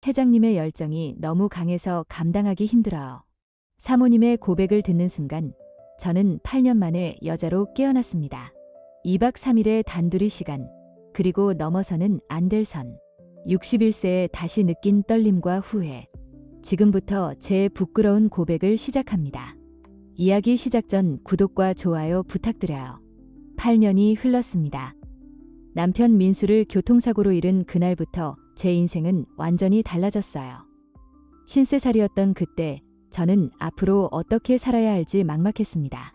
회장님의 열정이 너무 강해서 감당하기 힘들어요. 사모님의 고백을 듣는 순간 저는 8년 만에 여자로 깨어났습니다. 2박 3일의 단둘이 시간, 그리고 넘어서는 안 될 선. 61세에 다시 느낀 떨림과 후회. 지금부터 제 부끄러운 고백을 시작합니다. 이야기 시작 전 구독과 좋아요 부탁드려요. 8년이 흘렀습니다. 남편 민수를 교통사고로 잃은 그날부터 제 인생은 완전히 달라졌어요. 53살이었던 그때 저는 앞으로 어떻게 살아야 할지 막막했습니다.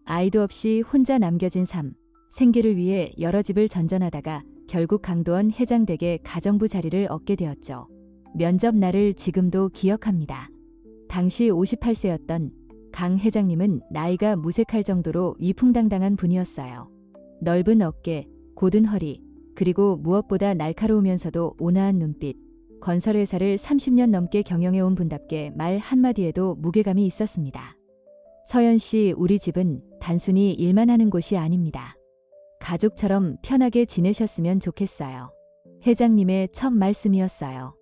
아이도 없이 혼자 남겨진 삶, 생계를 위해 여러 집을 전전하다가 결국 강도원 회장댁에 가정부 자리를 얻게 되었죠. 면접 날을 지금도 기억합니다. 당시 58세였던 강 회장님은 나이가 무색할 정도로 위풍당당한 분이었어요. 넓은 어깨, 곧은 허리, 그리고 무엇보다 날카로우면서도 온화한 눈빛. 건설회사를 30년 넘게 경영해온 분답게 말 한마디에도 무게감이 있었습니다. 서연 씨, 우리 집은 단순히 일만 하는 곳이 아닙니다. 가족처럼 편하게 지내셨으면 좋겠어요. 회장님의 첫 말씀이었어요.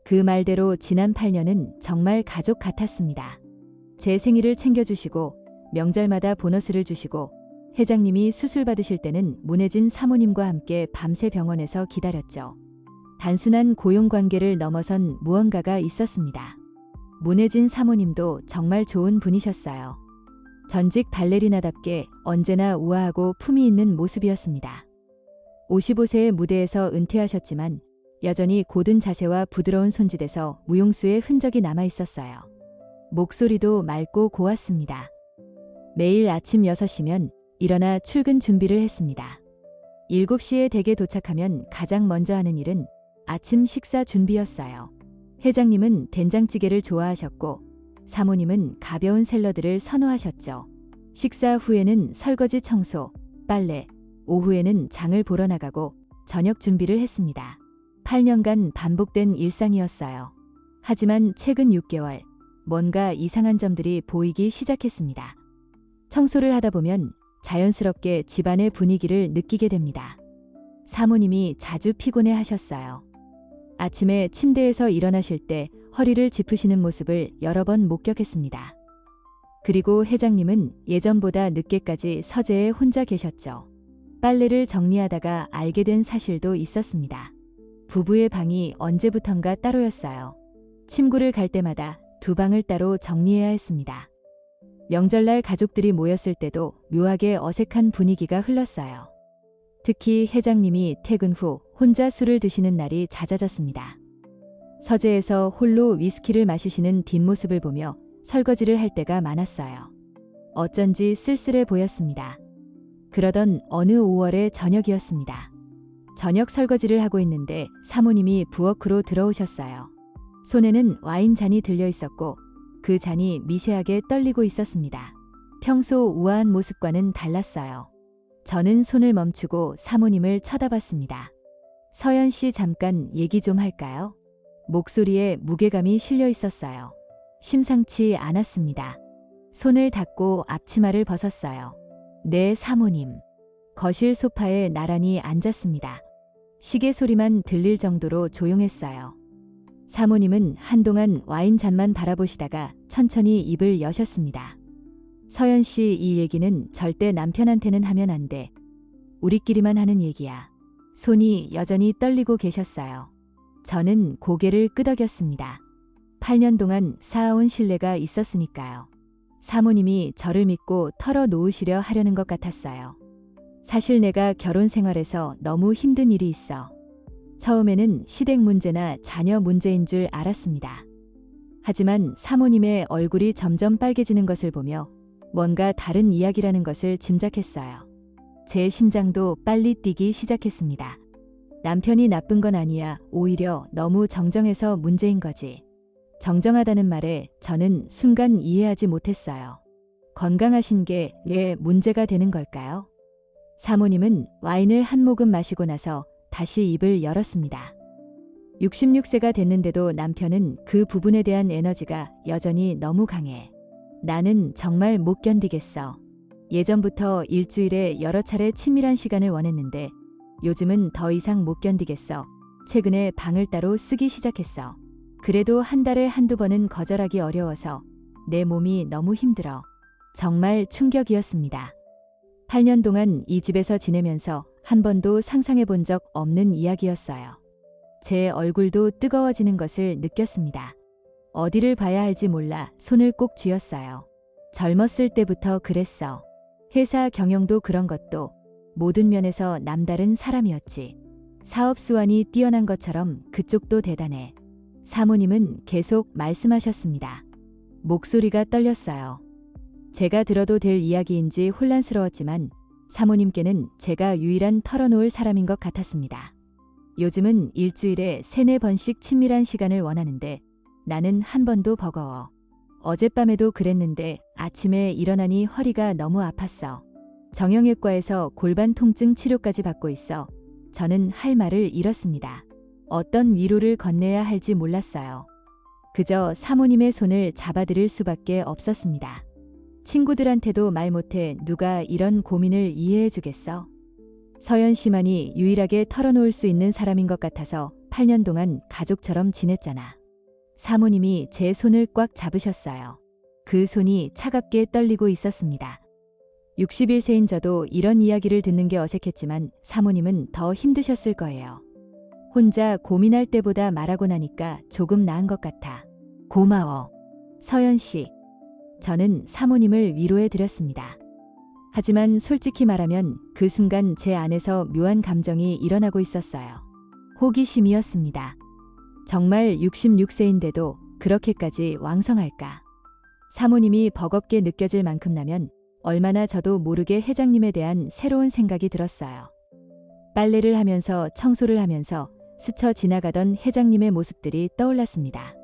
그 말대로 지난 8년은 정말 가족 같았습니다. 제 생일을 챙겨주시고 명절마다 보너스를 주시고 회장님이 수술 받으실 때는 문혜진 사모님과 함께 밤새 병원에서 기다렸죠. 단순한 고용관계를 넘어선 무언가가 있었습니다. 문혜진 사모님도 정말 좋은 분이셨어요. 전직 발레리나답게 언제나 우아하고 품위 있는 모습이었습니다. 55세의 무대에서 은퇴하셨지만 여전히 고든 자세와 부드러운 손짓에서 무용수의 흔적이 남아 있었어요. 목소리도 맑고 고왔습니다. 매일 아침 6시면 일어나 출근 준비를 했습니다. 7시에 댁에 도착하면 가장 먼저 하는 일은 아침 식사 준비였어요. 회장님은 된장찌개를 좋아하셨고 사모님은 가벼운 샐러드를 선호하셨죠. 식사 후에는 설거지 청소, 빨래, 오후에는 장을 보러 나가고 저녁 준비를 했습니다. 8년간 반복된 일상이었어요. 하지만 최근 6개월 뭔가 이상한 점들이 보이기 시작했습니다. 청소를 하다 보면 자연스럽게 집안의 분위기를 느끼게 됩니다. 사모님이 자주 피곤해 하셨어요. 아침에 침대에서 일어나실 때 허리를 짚으시는 모습을 여러 번 목격했습니다. 그리고 회장님은 예전보다 늦게까지 서재에 혼자 계셨죠. 빨래를 정리하다가 알게 된 사실도 있었습니다. 부부의 방이 언제부턴가 따로였어요. 침구를 갈 때마다 두 방을 따로 정리해야 했습니다. 명절날 가족들이 모였을 때도 묘하게 어색한 분위기가 흘렀어요. 특히 회장님이 퇴근 후 혼자 술을 드시는 날이 잦아졌습니다. 서재에서 홀로 위스키를 마시시는 뒷모습을 보며 설거지를 할 때가 많았어요. 어쩐지 쓸쓸해 보였습니다. 그러던 어느 5월의 저녁이었습니다. 저녁 설거지를 하고 있는데 사모님이 부엌으로 들어오셨어요. 손에는 와인잔이 들려 있었고 그 잔이 미세하게 떨리고 있었습니다. 평소 우아한 모습과는 달랐어요. 저는 손을 멈추고 사모님을 쳐다봤습니다. 서연 씨, 잠깐 얘기 좀 할까요? 목소리에 무게감이 실려 있었어요. 심상치 않았습니다. 손을 닫고 앞치마를 벗었어요. 네, 사모님. 거실 소파에 나란히 앉았습니다. 시계 소리만 들릴 정도로 조용했어요. 사모님은 한동안 와인잔만 바라보시다가 천천히 입을 여셨습니다. 서연 씨, 이 얘기는 절대 남편한테는 하면 안 돼. 우리끼리만 하는 얘기야. 손이 여전히 떨리고 계셨어요. 저는 고개를 끄덕였습니다. 8년 동안 쌓아온 신뢰가 있었으니까요. 사모님이 저를 믿고 털어놓으시려 하려는 것 같았어요. 사실 내가 결혼 생활에서 너무 힘든 일이 있어. 처음에는 시댁 문제나 자녀 문제인 줄 알았습니다. 하지만 사모님의 얼굴이 점점 빨개지는 것을 보며 뭔가 다른 이야기라는 것을 짐작했어요. 제 심장도 빨리 뛰기 시작했습니다. 남편이 나쁜 건 아니야. 오히려 너무 정정해서 문제인 거지. 정정하다는 말에 저는 순간 이해하지 못했어요. 건강하신 게 왜 문제가 되는 걸까요? 사모님은 와인을 한 모금 마시고 나서 다시 입을 열었습니다. 66세가 됐는데도 남편은 그 부분에 대한 에너지가 여전히 너무 강해. 나는 정말 못 견디겠어. 예전부터 일주일에 여러 차례 친밀한 시간을 원했는데 요즘은 더 이상 못 견디겠어. 최근에 방을 따로 쓰기 시작했어. 그래도 한 달에 한두 번은 거절하기 어려워서 내 몸이 너무 힘들어 정말 충격이었습니다. 8년 동안 이 집에서 지내면서 한 번도 상상해 본 적 없는 이야기였어요. 제 얼굴도 뜨거워지는 것을 느꼈습니다. 어디를 봐야 할지 몰라 손을 꼭 쥐었어요. 젊었을 때부터 그랬어. 회사 경영도 그런 것도 모든 면에서 남다른 사람이었지. 사업 수완이 뛰어난 것처럼 그쪽도 대단해. 사모님은 계속 말씀하셨습니다. 목소리가 떨렸어요. 제가 들어도 될 이야기인지 혼란스러웠지만 사모님께는 제가 유일한 털어놓을 사람인 것 같았습니다. 요즘은 일주일에 3-4번씩 친밀한 시간을 원하는데 나는 한 번도 버거워. 어젯밤에도 그랬는데 아침에 일어나니 허리가 너무 아팠어. 정형외과에서 골반 통증 치료까지 받고 있어 저는 할 말을 잃었습니다. 어떤 위로를 건네야 할지 몰랐어요. 그저 사모님의 손을 잡아드릴 수밖에 없었습니다. 친구들한테도 말 못해 누가 이런 고민을 이해해 주겠어? 서연 씨만이 유일하게 털어놓을 수 있는 사람인 것 같아서 8년 동안 가족처럼 지냈잖아. 사모님이 제 손을 꽉 잡으셨어요. 그 손이 차갑게 떨리고 있었습니다. 61세인 저도 이런 이야기를 듣는 게 어색했지만 사모님은 더 힘드셨을 거예요. 혼자 고민할 때보다 말하고 나니까 조금 나은 것 같아. 고마워. 서연 씨. 저는 사모님을 위로해 드렸습니다. 하지만 솔직히 말하면 그 순간 제 안에서 묘한 감정이 일어나고 있었어요. 호기심이었습니다. 정말 66세인데도 그렇게까지 왕성할까? 사모님이 버겁게 느껴질 만큼라면 얼마나 저도 모르게 회장님에 대한 새로운 생각이 들었어요. 빨래를 하면서 청소를 하면서 스쳐 지나가던 회장님의 모습들이 떠올랐습니다.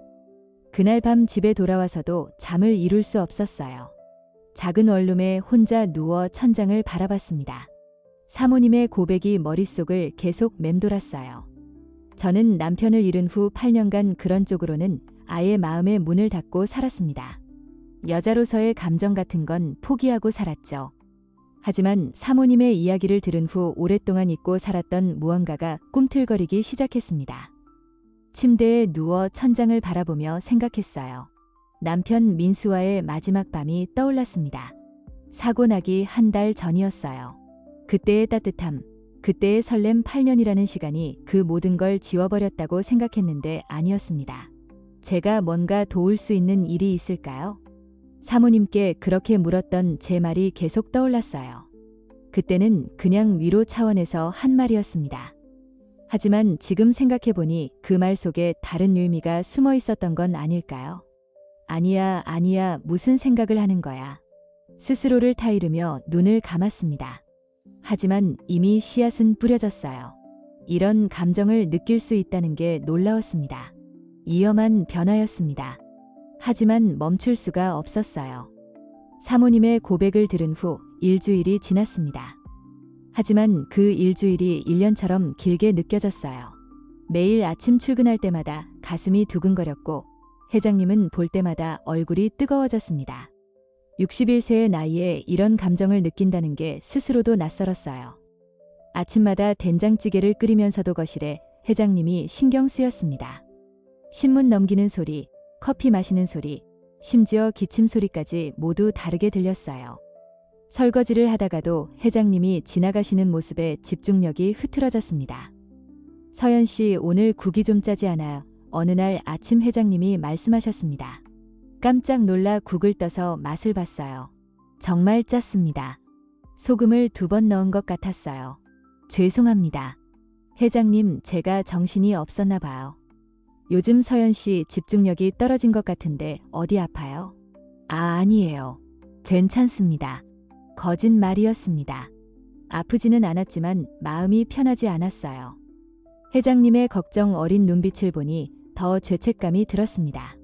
그날 밤 집에 돌아와서도 잠을 이룰 수 없었어요. 작은 원룸에 혼자 누워 천장을 바라봤습니다. 사모님의 고백이 머릿속을 계속 맴돌았어요. 저는 남편을 잃은 후 8년간 그런 쪽으로는 아예 마음의 문을 닫고 살았습니다. 여자로서의 감정 같은 건 포기하고 살았죠. 하지만 사모님의 이야기를 들은 후 오랫동안 잊고 살았던 무언가가 꿈틀거리기 시작했습니다. 침대에 누워 천장을 바라보며 생각했어요. 남편 민수와의 마지막 밤이 떠올랐습니다. 사고 나기 한 달 전이었어요. 그때의 따뜻함, 그때의 설렘 8년이라는 시간이 그 모든 걸 지워버렸다고 생각했는데 아니었습니다. 제가 뭔가 도울 수 있는 일이 있을까요? 사모님께 그렇게 물었던 제 말이 계속 떠올랐어요. 그때는 그냥 위로 차원에서 한 말이었습니다. 하지만 지금 생각해보니 그 말 속에 다른 의미가 숨어 있었던 건 아닐까요? 아니야, 아니야, 무슨 생각을 하는 거야. 스스로를 타이르며 눈을 감았습니다. 하지만 이미 씨앗은 뿌려졌어요. 이런 감정을 느낄 수 있다는 게 놀라웠습니다. 위험한 변화였습니다. 하지만 멈출 수가 없었어요. 사모님의 고백을 들은 후 일주일이 지났습니다. 하지만 그 일주일이 1년처럼 길게 느껴졌어요. 매일 아침 출근할 때마다 가슴이 두근거렸고 회장님은 볼 때마다 얼굴이 뜨거워졌습니다. 61세의 나이에 이런 감정을 느낀다는 게 스스로도 낯설었어요. 아침마다 된장찌개를 끓이면서도 거실에 회장님이 신경 쓰였습니다. 신문 넘기는 소리, 커피 마시는 소리, 심지어 기침 소리까지 모두 다르게 들렸어요. 설거지를 하다가도 회장님이 지나가시는 모습에 집중력이 흐트러졌습니다. 서연 씨, 오늘 국이 좀 짜지 않아요? 어느 날 아침 회장님이 말씀하셨습니다. 깜짝 놀라 국을 떠서 맛을 봤어요. 정말 짰습니다. 소금을 2번 넣은 것 같았어요. 죄송합니다. 회장님, 제가 정신이 없었나 봐요. 요즘 서연 씨 집중력이 떨어진 것 같은데 어디 아파요? 아니에요. 괜찮습니다. 거짓말이었습니다. 아프지는 않았지만 마음이 편하지 않았어요. 회장님의 걱정 어린 눈빛을 보니 더 죄책감이 들었습니다.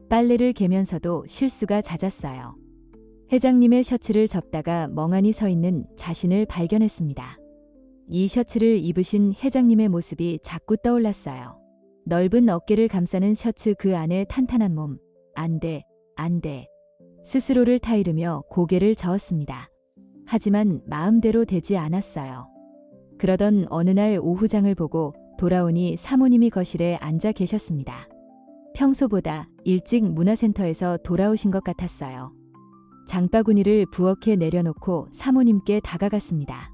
빨래를 개면서도 실수가 잦았어요. 회장님의 셔츠를 접다가 멍하니 서 있는 자신을 발견했습니다. 이 셔츠를 입으신 회장님의 모습이 자꾸 떠올랐어요. 넓은 어깨를 감싸는 셔츠, 그 안에 탄탄한 몸. 안 돼, 안 돼. 스스로를 타이르며 고개를 저었습니다. 하지만 마음대로 되지 않았어요. 그러던 어느 날 오후장을 보고 돌아오니 사모님이 거실에 앉아 계셨습니다. 평소보다 일찍 문화센터에서 돌아오신 것 같았어요. 장바구니를 부엌에 내려놓고 사모님께 다가갔습니다.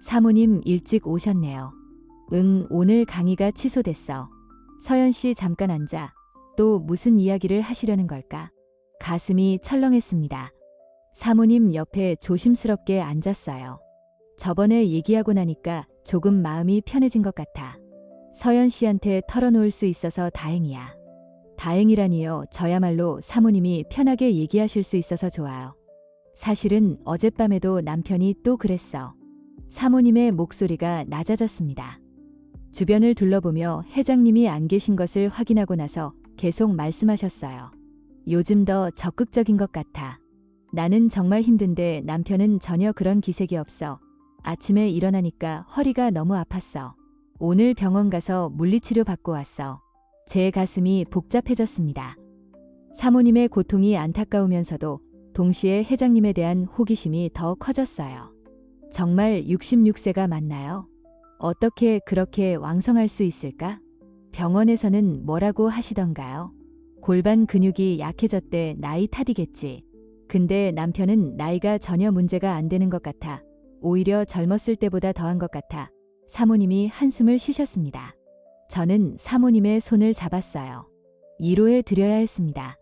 사모님 일찍 오셨네요. 응, 오늘 강의가 취소됐어. 서연 씨 잠깐 앉아. 또 무슨 이야기를 하시려는 걸까? 가슴이 철렁했습니다. 사모님 옆에 조심스럽게 앉았어요. 저번에 얘기하고 나니까 조금 마음이 편해진 것 같아. 서연 씨한테 털어놓을 수 있어서 다행이야. 다행이라니요. 저야말로 사모님이 편하게 얘기하실 수 있어서 좋아요. 사실은 어젯밤에도 남편이 또 그랬어. 사모님의 목소리가 낮아졌습니다. 주변을 둘러보며 회장님이 안 계신 것을 확인하고 나서 계속 말씀하셨어요. 요즘 더 적극적인 것 같아. 나는 정말 힘든데 남편은 전혀 그런 기색이 없어. 아침에 일어나니까 허리가 너무 아팠어. 오늘 병원 가서 물리치료 받고 왔어. 제 가슴이 복잡해졌습니다. 사모님의 고통이 안타까우면서도 동시에 회장님에 대한 호기심이 더 커졌어요. 정말 66세가 맞나요? 어떻게 그렇게 왕성할 수 있을까? 병원에서는 뭐라고 하시던가요? 골반 근육이 약해졌대. 나이 탓이겠지. 근데 남편은 나이가 전혀 문제가 안 되는 것 같아. 오히려 젊었을 때보다 더한 것 같아. 사모님이 한숨을 쉬셨습니다. 저는 사모님의 손을 잡았어요. 위로해 드려야 했습니다.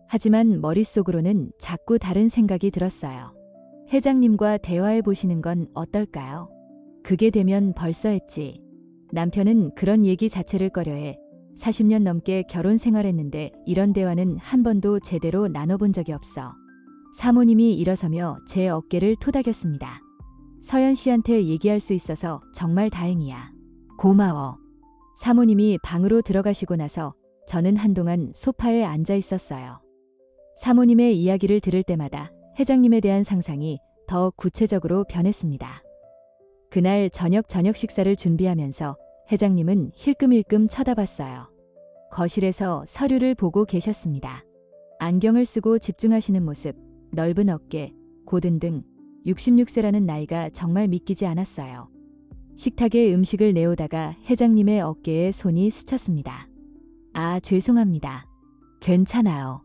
하지만 머릿속으로는 자꾸 다른 생각이 들었어요. 회장님과 대화해 보시는 건 어떨까요? 그게 되면 벌써 했지. 남편은 그런 얘기 자체를 꺼려해. 40년 넘게 결혼 생활했는데 이런 대화는 한 번도 제대로 나눠본 적이 없어. 사모님이 일어서며 제 어깨를 토닥였습니다. 서연 씨한테 얘기할 수 있어서 정말 다행이야. 고마워. 사모님이 방으로 들어가시고 나서 저는 한동안 소파에 앉아 있었어요. 사모님의 이야기를 들을 때마다 회장님에 대한 상상이 더 구체적으로 변했습니다. 그날 저녁 식사를 준비하면서 회장님은 힐끔힐끔 쳐다봤어요. 거실에서 서류를 보고 계셨습니다. 안경을 쓰고 집중하시는 모습, 넓은 어깨, 고든 등 66세라는 나이가 정말 믿기지 않았어요. 식탁에 음식을 내오다가 회장님의 어깨에 손이 스쳤습니다. 아, 죄송합니다. 괜찮아요.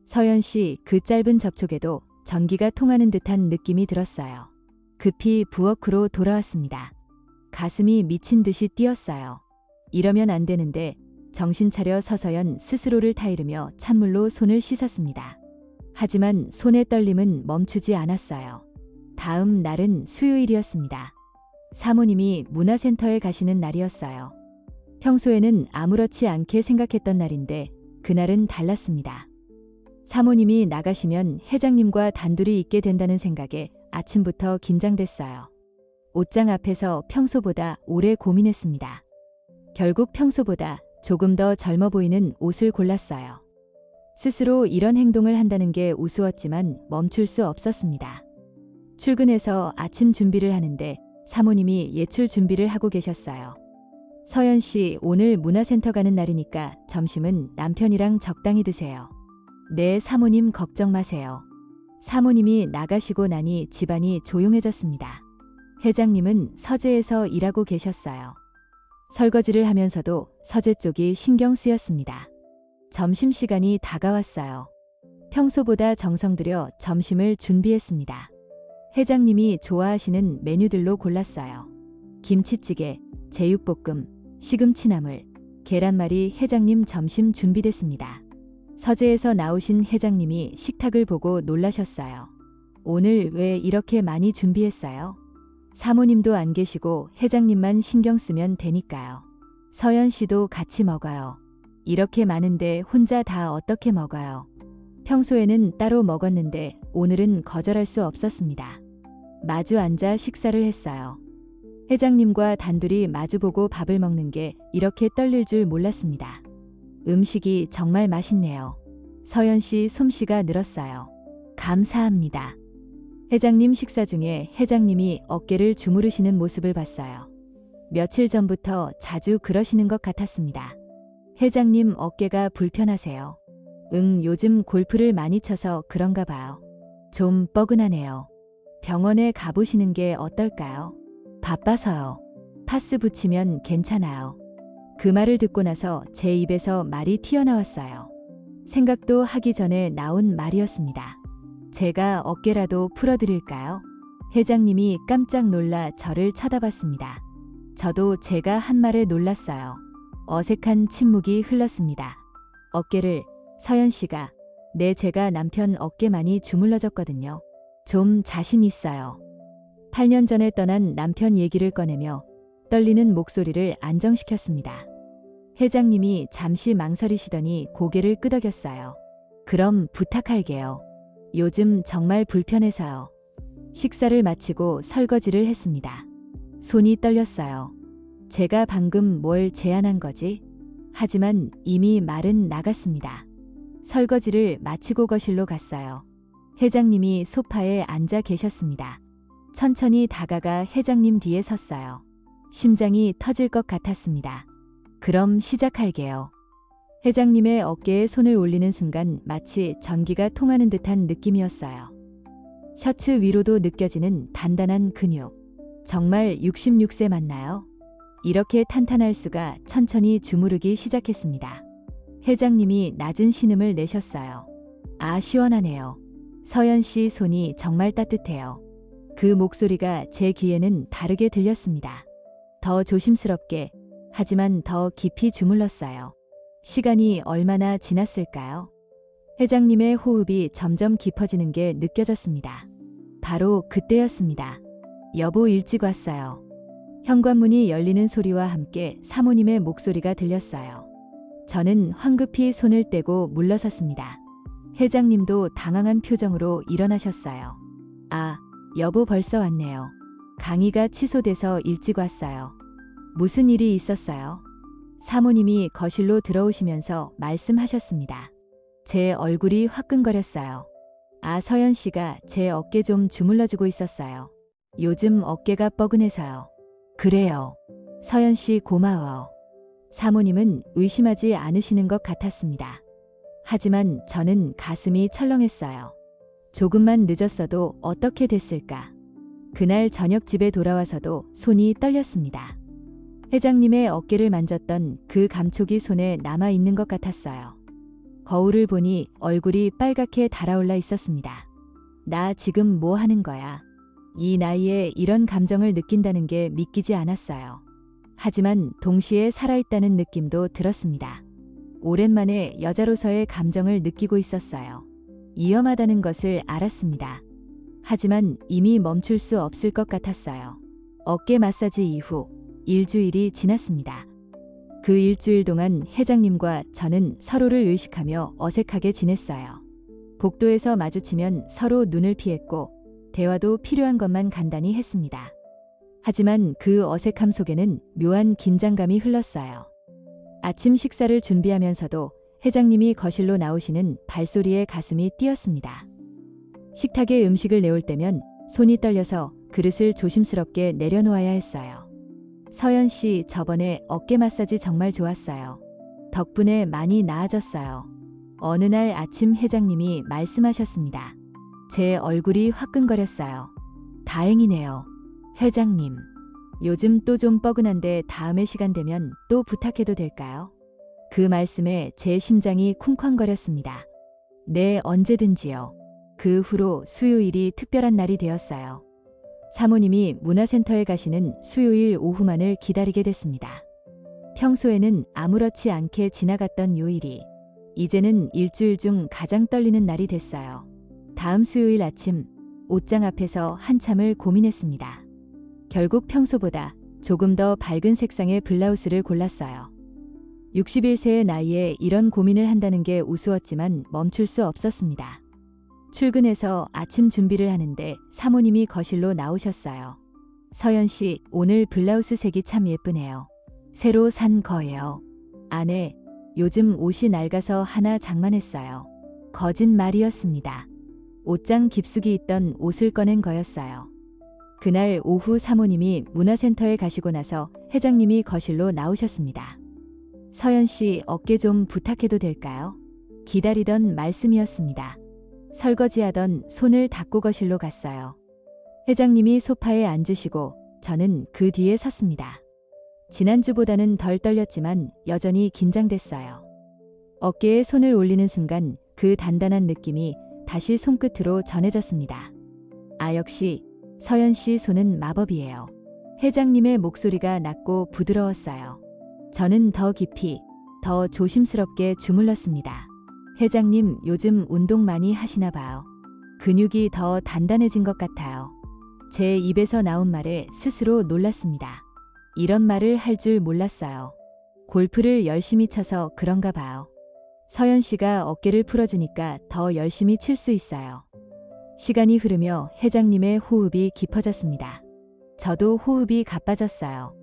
서연 씨, 그 짧은 접촉에도 전기가 통하는 듯한 느낌이 들었어요. 급히 부엌으로 돌아왔습니다. 가슴이 미친 듯이 뛰었어요. 이러면 안 되는데 정신 차려 서서연 스스로를 타이르며 찬물로 손을 씻었습니다. 하지만 손의 떨림은 멈추지 않았어요. 다음 날은 수요일이었습니다. 사모님이 문화센터에 가시는 날이었어요. 평소에는 아무렇지 않게 생각했던 날인데 그날은 달랐습니다. 사모님이 나가시면 회장님과 단둘이 있게 된다는 생각에 아침부터 긴장됐어요. 옷장 앞에서 평소보다 오래 고민했습니다. 결국 평소보다 조금 더 젊어 보이는 옷을 골랐어요. 스스로 이런 행동을 한다는 게 우스웠지만 멈출 수 없었습니다. 출근해서 아침 준비를 하는데 사모님이 예출 준비를 하고 계셨어요. 서연 씨, 오늘 문화센터 가는 날이니까 점심은 남편이랑 적당히 드세요. 네, 사모님 걱정 마세요. 사모님이 나가시고 나니 집안이 조용해졌습니다. 회장님은 서재에서 일하고 계셨어요. 설거지를 하면서도 서재 쪽이 신경 쓰였습니다. 점심시간이 다가왔어요. 평소보다 정성 들여 점심을 준비했습니다. 회장님이 좋아하시는 메뉴들로 골랐어요. 김치찌개, 제육볶음, 시금치나물, 계란말이. 회장님 점심 준비됐습니다. 서재에서 나오신 회장님이 식탁을 보고 놀라셨어요. 오늘 왜 이렇게 많이 준비했어요? 사모님도 안 계시고 회장님만 신경 쓰면 되니까요. 서연 씨도 같이 먹어요. 이렇게 많은데 혼자 다 어떻게 먹어요? 평소에는 따로 먹었는데 오늘은 거절할 수 없었습니다. 마주 앉아 식사를 했어요. 회장님과 단둘이 마주보고 밥을 먹는 게 이렇게 떨릴 줄 몰랐습니다. 음식이 정말 맛있네요. 서연 씨 솜씨가 늘었어요. 감사합니다. 회장님 식사 중에 회장님이 어깨를 주무르시는 모습을 봤어요. 며칠 전부터 자주 그러시는 것 같았습니다. 회장님 어깨가 불편하세요? 응, 요즘 골프를 많이 쳐서 그런가 봐요. 좀 뻐근하네요. 병원에 가보시는 게 어떨까요? 바빠서요. 파스 붙이면 괜찮아요. 그 말을 듣고 나서 제 입에서 말이 튀어나왔어요. 생각도 하기 전에 나온 말이었습니다. 제가 어깨라도 풀어드릴까요? 회장님이 깜짝 놀라 저를 쳐다봤습니다. 저도 제가 한 말에 놀랐어요. 어색한 침묵이 흘렀습니다. 어깨를 서연 씨가 네 제가 남편 어깨 많이 주물러줬거든요. 좀 자신 있어요. 8년 전에 떠난 남편 얘기를 꺼내며 떨리는 목소리를 안정시켰습니다. 회장님이 잠시 망설이시더니 고개를 끄덕였어요. 그럼 부탁할게요. 요즘 정말 불편해서요. 식사를 마치고 설거지를 했습니다. 손이 떨렸어요. 제가 방금 뭘 제안한 거지? 하지만 이미 말은 나갔습니다. 설거지를 마치고 거실로 갔어요. 회장님이 소파에 앉아 계셨습니다. 천천히 다가가 회장님 뒤에 섰어요. 심장이 터질 것 같았습니다. 그럼 시작할게요. 회장님의 어깨에 손을 올리는 순간 마치 전기가 통하는 듯한 느낌이었어요. 셔츠 위로도 느껴지는 단단한 근육. 정말 66세 맞나요? 이렇게 탄탄할 수가. 천천히 주무르기 시작했습니다. 회장님이 낮은 신음을 내셨어요. 아, 시원하네요. 서연 씨 손이 정말 따뜻해요. 그 목소리가 제 귀에는 다르게 들렸습니다. 더 조심스럽게, 하지만 더 깊이 주물렀어요. 시간이 얼마나 지났을까요? 회장님의 호흡이 점점 깊어지는 게 느껴졌습니다. 바로 그때였습니다. 여보 일찍 왔어요. 현관문이 열리는 소리와 함께 사모님의 목소리가 들렸어요. 저는 황급히 손을 떼고 물러섰습니다. 회장님도 당황한 표정으로 일어나셨어요. 아, 여보 벌써 왔네요. 강의가 취소돼서 일찍 왔어요. 무슨 일이 있었어요? 사모님이 거실로 들어오시면서 말씀하셨습니다. 제 얼굴이 화끈거렸어요. 아, 서연 씨가 제 어깨 좀 주물러주고 있었어요. 요즘 어깨가 뻐근해서요. 그래요. 서연 씨 고마워. 사모님은 의심하지 않으시는 것 같았습니다. 하지만 저는 가슴이 철렁했어요. 조금만 늦었어도 어떻게 됐을까? 그날 저녁 집에 돌아와서도 손이 떨렸습니다. 회장님의 어깨를 만졌던 그 감촉이 손에 남아있는 것 같았어요. 거울을 보니 얼굴이 빨갛게 달아올라 있었습니다. 나 지금 뭐 하는 거야? 이 나이에 이런 감정을 느낀다는 게 믿기지 않았어요. 하지만 동시에 살아있다는 느낌도 들었습니다. 오랜만에 여자로서의 감정을 느끼고 있었어요. 위험하다는 것을 알았습니다. 하지만 이미 멈출 수 없을 것 같았어요. 어깨 마사지 이후 일주일이 지났습니다. 그 일주일 동안 회장님과 저는 서로를 의식하며 어색하게 지냈어요. 복도에서 마주치면 서로 눈을 피했고 대화도 필요한 것만 간단히 했습니다. 하지만 그 어색함 속에는 묘한 긴장감이 흘렀어요. 아침 식사를 준비하면서도 회장님이 거실로 나오시는 발소리에 가슴이 뛰었습니다. 식탁에 음식을 내올 때면 손이 떨려서 그릇을 조심스럽게 내려놓아야 했어요. 서연 씨, 저번에 어깨 마사지 정말 좋았어요. 덕분에 많이 나아졌어요. 어느 날 아침 회장님이 말씀하셨습니다. 제 얼굴이 화끈거렸어요. 다행이네요. 회장님, 요즘 또 좀 뻐근한데 다음에 시간 되면 또 부탁해도 될까요? 그 말씀에 제 심장이 쿵쾅거렸습니다. 네, 언제든지요. 그 후로 수요일이 특별한 날이 되었어요. 사모님이 문화센터에 가시는 수요일 오후만을 기다리게 됐습니다. 평소에는 아무렇지 않게 지나갔던 요일이 이제는 일주일 중 가장 떨리는 날이 됐어요. 다음 수요일 아침 옷장 앞에서 한참을 고민했습니다. 결국 평소보다 조금 더 밝은 색상의 블라우스를 골랐어요. 61세의 나이에 이런 고민을 한다는 게 우스웠지만 멈출 수 없었습니다. 출근해서 아침 준비를 하는데 사모님이 거실로 나오셨어요. 서연 씨, 오늘 블라우스 색이 참 예쁘네요. 새로 산 거예요. 아내, 요즘 옷이 낡아서 하나 장만했어요. 거짓말이었습니다. 옷장 깊숙이 있던 옷을 꺼낸 거였어요. 그날 오후 사모님이 문화센터에 가시고 나서 회장님이 거실로 나오셨습니다. 서연 씨, 어깨 좀 부탁해도 될까요? 기다리던 말씀이었습니다. 설거지하던 손을 닦고 거실로 갔어요. 회장님이 소파에 앉으시고 저는 그 뒤에 섰습니다. 지난주보다는 덜 떨렸지만 여전히 긴장됐어요. 어깨에 손을 올리는 순간 그 단단한 느낌이 다시 손끝으로 전해졌습니다. 아, 역시 서연 씨 손은 마법이에요. 회장님의 목소리가 낮고 부드러웠어요. 저는 더 깊이, 더 조심스럽게 주물렀습니다. 회장님, 요즘 운동 많이 하시나 봐요. 근육이 더 단단해진 것 같아요. 제 입에서 나온 말에 스스로 놀랐습니다. 이런 말을 할 줄 몰랐어요. 골프를 열심히 쳐서 그런가 봐요. 서연 씨가 어깨를 풀어주니까 더 열심히 칠 수 있어요. 시간이 흐르며 회장님의 호흡이 깊어졌습니다. 저도 호흡이 가빠졌어요.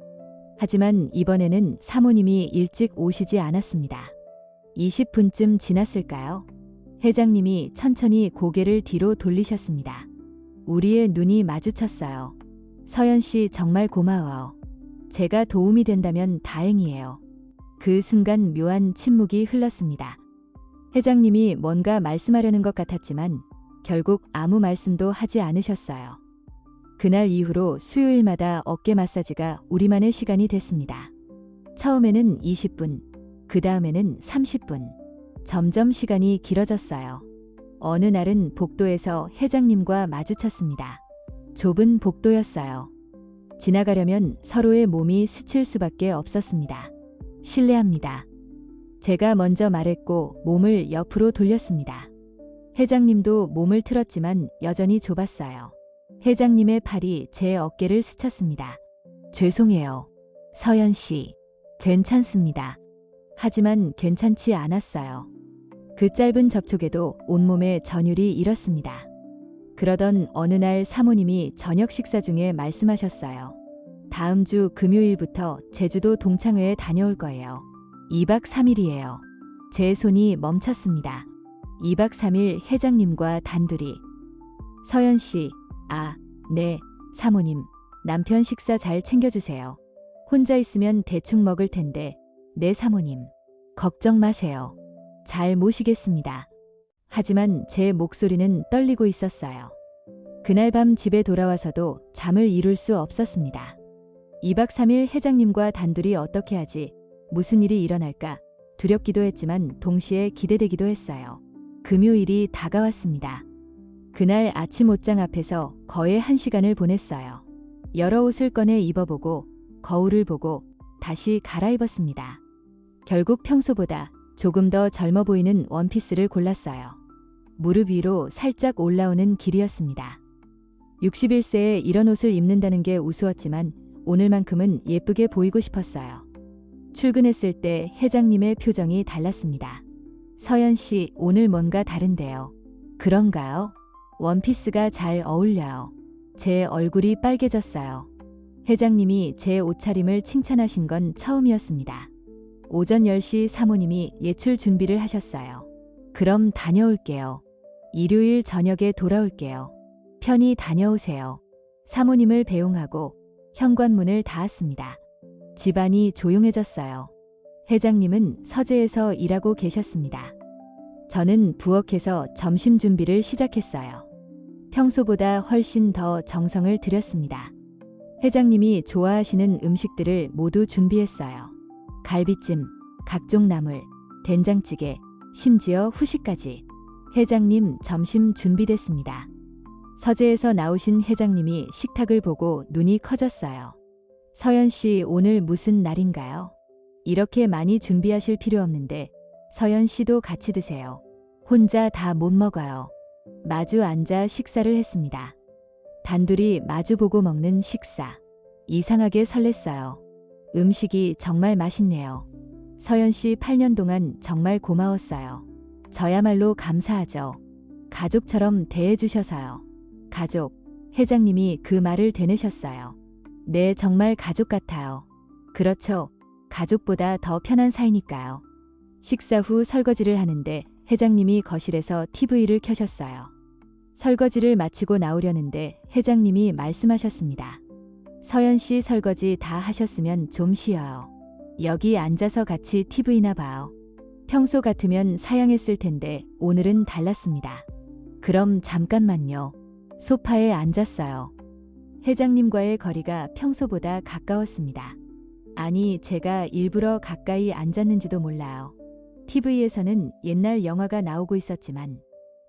하지만 이번에는 사모님이 일찍 오시지 않았습니다. 20분쯤 지났을까요? 회장님이 천천히 고개를 뒤로 돌리셨습니다. 우리의 눈이 마주쳤어요. 서연 씨, 정말 고마워요. 제가 도움이 된다면 다행이에요. 그 순간 묘한 침묵이 흘렀습니다. 회장님이 뭔가 말씀하려는 것 같았지만 결국 아무 말씀도 하지 않으셨어요. 그날 이후로 수요일마다 어깨 마사지가 우리만의 시간이 됐습니다. 처음에는 20분, 그 다음에는 30분. 점점 시간이 길어졌어요. 어느 날은 복도에서 회장님과 마주쳤습니다. 좁은 복도였어요. 지나가려면 서로의 몸이 스칠 수밖에 없었습니다. 실례합니다. 제가 먼저 말했고 몸을 옆으로 돌렸습니다. 회장님도 몸을 틀었지만 여전히 좁았어요. 회장님의 팔이 제 어깨를 스쳤습니다. 죄송해요. 서연 씨. 괜찮습니다. 하지만 괜찮지 않았어요. 그 짧은 접촉에도 온몸에 전율이 일었습니다. 그러던 어느 날 사모님이 저녁 식사 중에 말씀하셨어요. 다음 주 금요일부터 제주도 동창회에 다녀올 거예요. 2박 3일이에요. 제 손이 멈췄습니다. 2박 3일 회장님과 단둘이. 서연 씨, 아, 네, 사모님. 남편 식사 잘 챙겨주세요. 혼자 있으면 대충 먹을 텐데. 네, 사모님. 걱정 마세요. 잘 모시겠습니다. 하지만 제 목소리는 떨리고 있었어요. 그날 밤 집에 돌아와서도 잠을 이룰 수 없었습니다. 2박 3일 회장님과 단둘이 어떻게 하지? 무슨 일이 일어날까? 두렵기도 했지만 동시에 기대되기도 했어요. 금요일이 다가왔습니다. 그날 아침 옷장 앞에서 거의 1시간을 보냈어요. 여러 옷을 꺼내 입어보고 거울을 보고 다시 갈아입었습니다. 결국 평소보다 조금 더 젊어 보이는 원피스를 골랐어요. 무릎 위로 살짝 올라오는 길이었습니다. 61세에 이런 옷을 입는다는 게 우스웠지만 오늘만큼은 예쁘게 보이고 싶었어요. 출근했을 때 회장님의 표정이 달랐습니다. 서연 씨, 오늘 뭔가 다른데요. 그런가요? 원피스가 잘 어울려요. 제 얼굴이 빨개졌어요. 회장님이 제 옷차림을 칭찬하신 건 처음이었습니다. 오전 10시 사모님이 예출 준비를 하셨어요. 그럼 다녀올게요. 일요일 저녁에 돌아올게요. 편히 다녀오세요. 사모님을 배웅하고 현관문을 닫았습니다. 집안이 조용해졌어요. 회장님은 서재에서 일하고 계셨습니다. 저는 부엌에서 점심 준비를 시작했어요. 평소보다 훨씬 더 정성을 들였습니다. 회장님이 좋아하시는 음식들을 모두 준비했어요. 갈비찜, 각종 나물, 된장찌개, 심지어 후식까지. 회장님, 점심 준비됐습니다. 서재에서 나오신 회장님이 식탁을 보고 눈이 커졌어요. 서연 씨, 오늘 무슨 날인가요? 이렇게 많이 준비하실 필요 없는데 서연 씨도 같이 드세요. 혼자 다 못 먹어요. 마주 앉아 식사를 했습니다. 단둘이 마주보고 먹는 식사. 이상하게 설렜어요. 음식이 정말 맛있네요. 서연 씨 8년 동안 정말 고마웠어요. 저야말로 감사하죠. 가족처럼 대해주셔서요. 가족, 회장님이 그 말을 되뇌셨어요. 네, 정말 가족 같아요. 그렇죠. 가족보다 더 편한 사이니까요. 식사 후 설거지를 하는데 회장님이 거실에서 TV를 켜셨어요. 설거지를 마치고 나오려는데 회장님이 말씀하셨습니다. 서연 씨, 설거지 다 하셨으면 좀 쉬어요. 여기 앉아서 같이 TV나 봐요. 평소 같으면 사양했을 텐데 오늘은 달랐습니다. 그럼 잠깐만요. 소파에 앉았어요. 회장님과의 거리가 평소보다 가까웠습니다. 아니, 제가 일부러 가까이 앉았는지도 몰라요. TV에서는 옛날 영화가 나오고 있었지만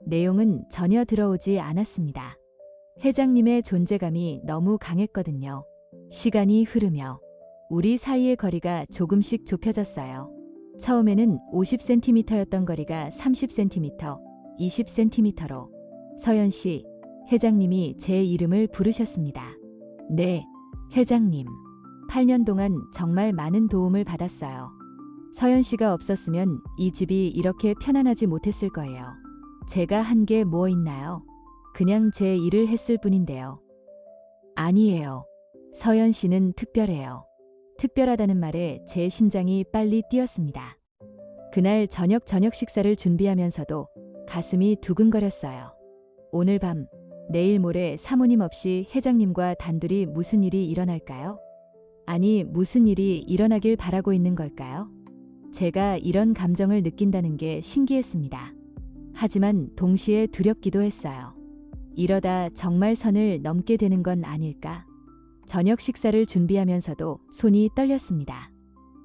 내용은 전혀 들어오지 않았습니다. 회장님의 존재감이 너무 강했거든요. 시간이 흐르며 우리 사이의 거리가 조금씩 좁혀졌어요. 처음에는 50cm였던 거리가 30cm, 20cm로 서연 씨, 회장님이 제 이름을 부르셨습니다. 네, 회장님. 8년 동안 정말 많은 도움을 받았어요. 서연 씨가 없었으면 이 집이 이렇게 편안하지 못했을 거예요. 제가 한 게 뭐 있나요? 그냥 제 일을 했을 뿐인데요. 아니에요. 서연 씨는 특별해요. 특별하다는 말에 제 심장이 빨리 뛰었습니다. 그날 저녁 식사를 준비하면서도 가슴이 두근거렸어요. 오늘 밤, 내일 모레 사모님 없이 회장님과 단둘이 무슨 일이 일어날까요? 아니, 무슨 일이 일어나길 바라고 있는 걸까요? 제가 이런 감정을 느낀다는 게 신기했습니다. 하지만 동시에 두렵기도 했어요. 이러다 정말 선을 넘게 되는 건 아닐까? 저녁 식사를 준비하면서도 손이 떨렸습니다.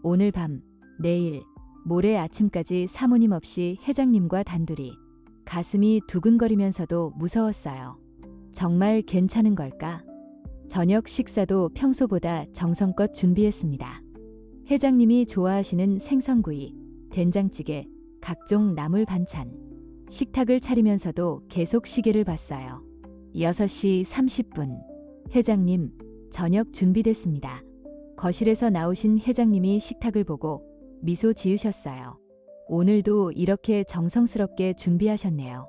오늘 밤, 내일, 모레 아침까지 사모님 없이 회장님과 단둘이. 가슴이 두근거리면서도 무서웠어요. 정말 괜찮은 걸까? 저녁 식사도 평소보다 정성껏 준비했습니다. 회장님이 좋아하시는 생선구이, 된장찌개, 각종 나물 반찬. 식탁을 차리면서도 계속 시계를 봤어요. 6시 30분. 회장님, 저녁 준비됐습니다. 거실에서 나오신 회장님이 식탁을 보고 미소 지으셨어요. 오늘도 이렇게 정성스럽게 준비하셨네요.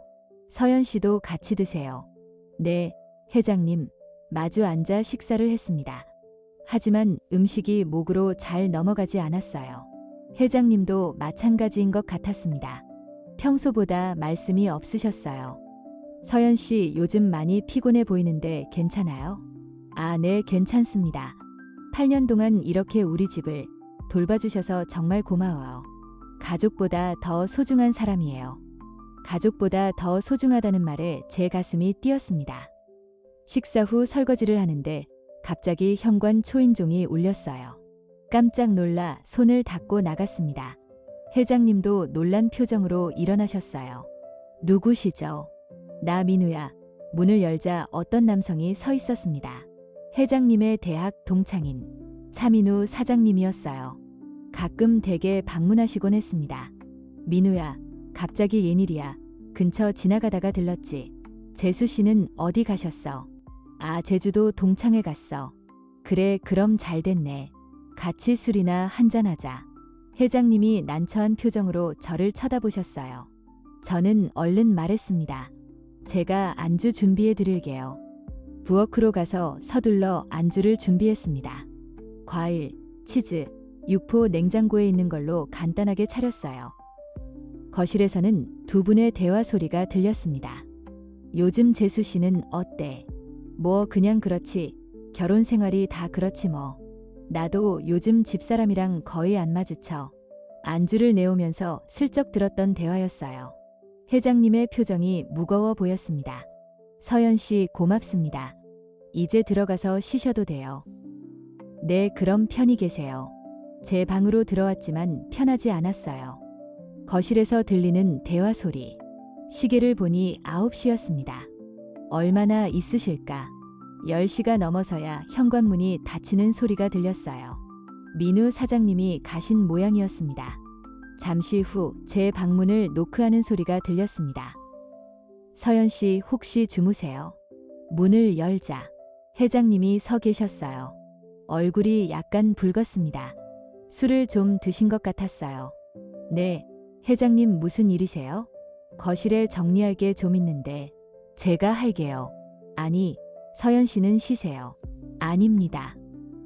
서연 씨도 같이 드세요. 네, 회장님. 마주 앉아 식사를 했습니다. 하지만 음식이 목으로 잘 넘어가지 않았어요. 회장님도 마찬가지인 것 같았습니다. 평소보다 말씀이 없으셨어요. 서연 씨, 요즘 많이 피곤해 보이는데 괜찮아요? 아, 네, 괜찮습니다. 8년 동안 이렇게 우리 집을 돌봐주셔서 정말 고마워요. 가족보다 더 소중한 사람이에요. 가족보다 더 소중하다는 말에 제 가슴이 뛰었습니다. 식사 후 설거지를 하는데 갑자기 현관 초인종이 울렸어요. 깜짝 놀라 손을 닫고 나갔습니다. 회장님도 놀란 표정으로 일어나셨어요. 누구시죠? 나 민우야. 문을 열자 어떤 남성이 서 있었습니다. 회장님의 대학 동창인 차민우 사장님이었어요. 가끔 댁에 방문하시곤 했습니다. 민우야, 갑자기 웬일이야. 근처 지나가다가 들렀지. 재수 씨는 어디 가셨어? 아, 제주도 동창회 갔어. 그래, 그럼 잘 됐네. 같이 술이나 한잔하자. 회장님이 난처한 표정으로 저를 쳐다보셨어요. 저는 얼른 말했습니다. 제가 안주 준비해 드릴게요. 부엌으로 가서 서둘러 안주를 준비했습니다. 과일, 치즈, 육포 냉장고에 있는 걸로 간단하게 차렸어요. 거실에서는 두 분의 대화 소리가 들렸습니다. 요즘 재수 씨는 어때? 뭐 그냥 그렇지. 결혼 생활이 다 그렇지 뭐. 나도 요즘 집사람이랑 거의 안 마주쳐. 안주를 내오면서 슬쩍 들었던 대화였어요. 회장님의 표정이 무거워 보였습니다. 서연 씨, 고맙습니다. 이제 들어가서 쉬셔도 돼요. 네, 그럼 편히 계세요. 제 방으로 들어왔지만 편하지 않았어요. 거실에서 들리는 대화 소리. 시계를 보니 9시였습니다. 얼마나 있으실까? 10시가 넘어서야 현관문이 닫히는 소리가 들렸어요. 민우 사장님이 가신 모양이었습니다. 잠시 후 제 방문을 노크하는 소리가 들렸습니다. 서연 씨, 혹시 주무세요? 문을 열자 회장님이 서 계셨어요. 얼굴이 약간 붉었습니다. 술을 좀 드신 것 같았어요. 네, 회장님 무슨 일이세요? 거실에 정리할 게 좀 있는데. 제가 할게요. 아니, 서연 씨는 쉬세요. 아닙니다.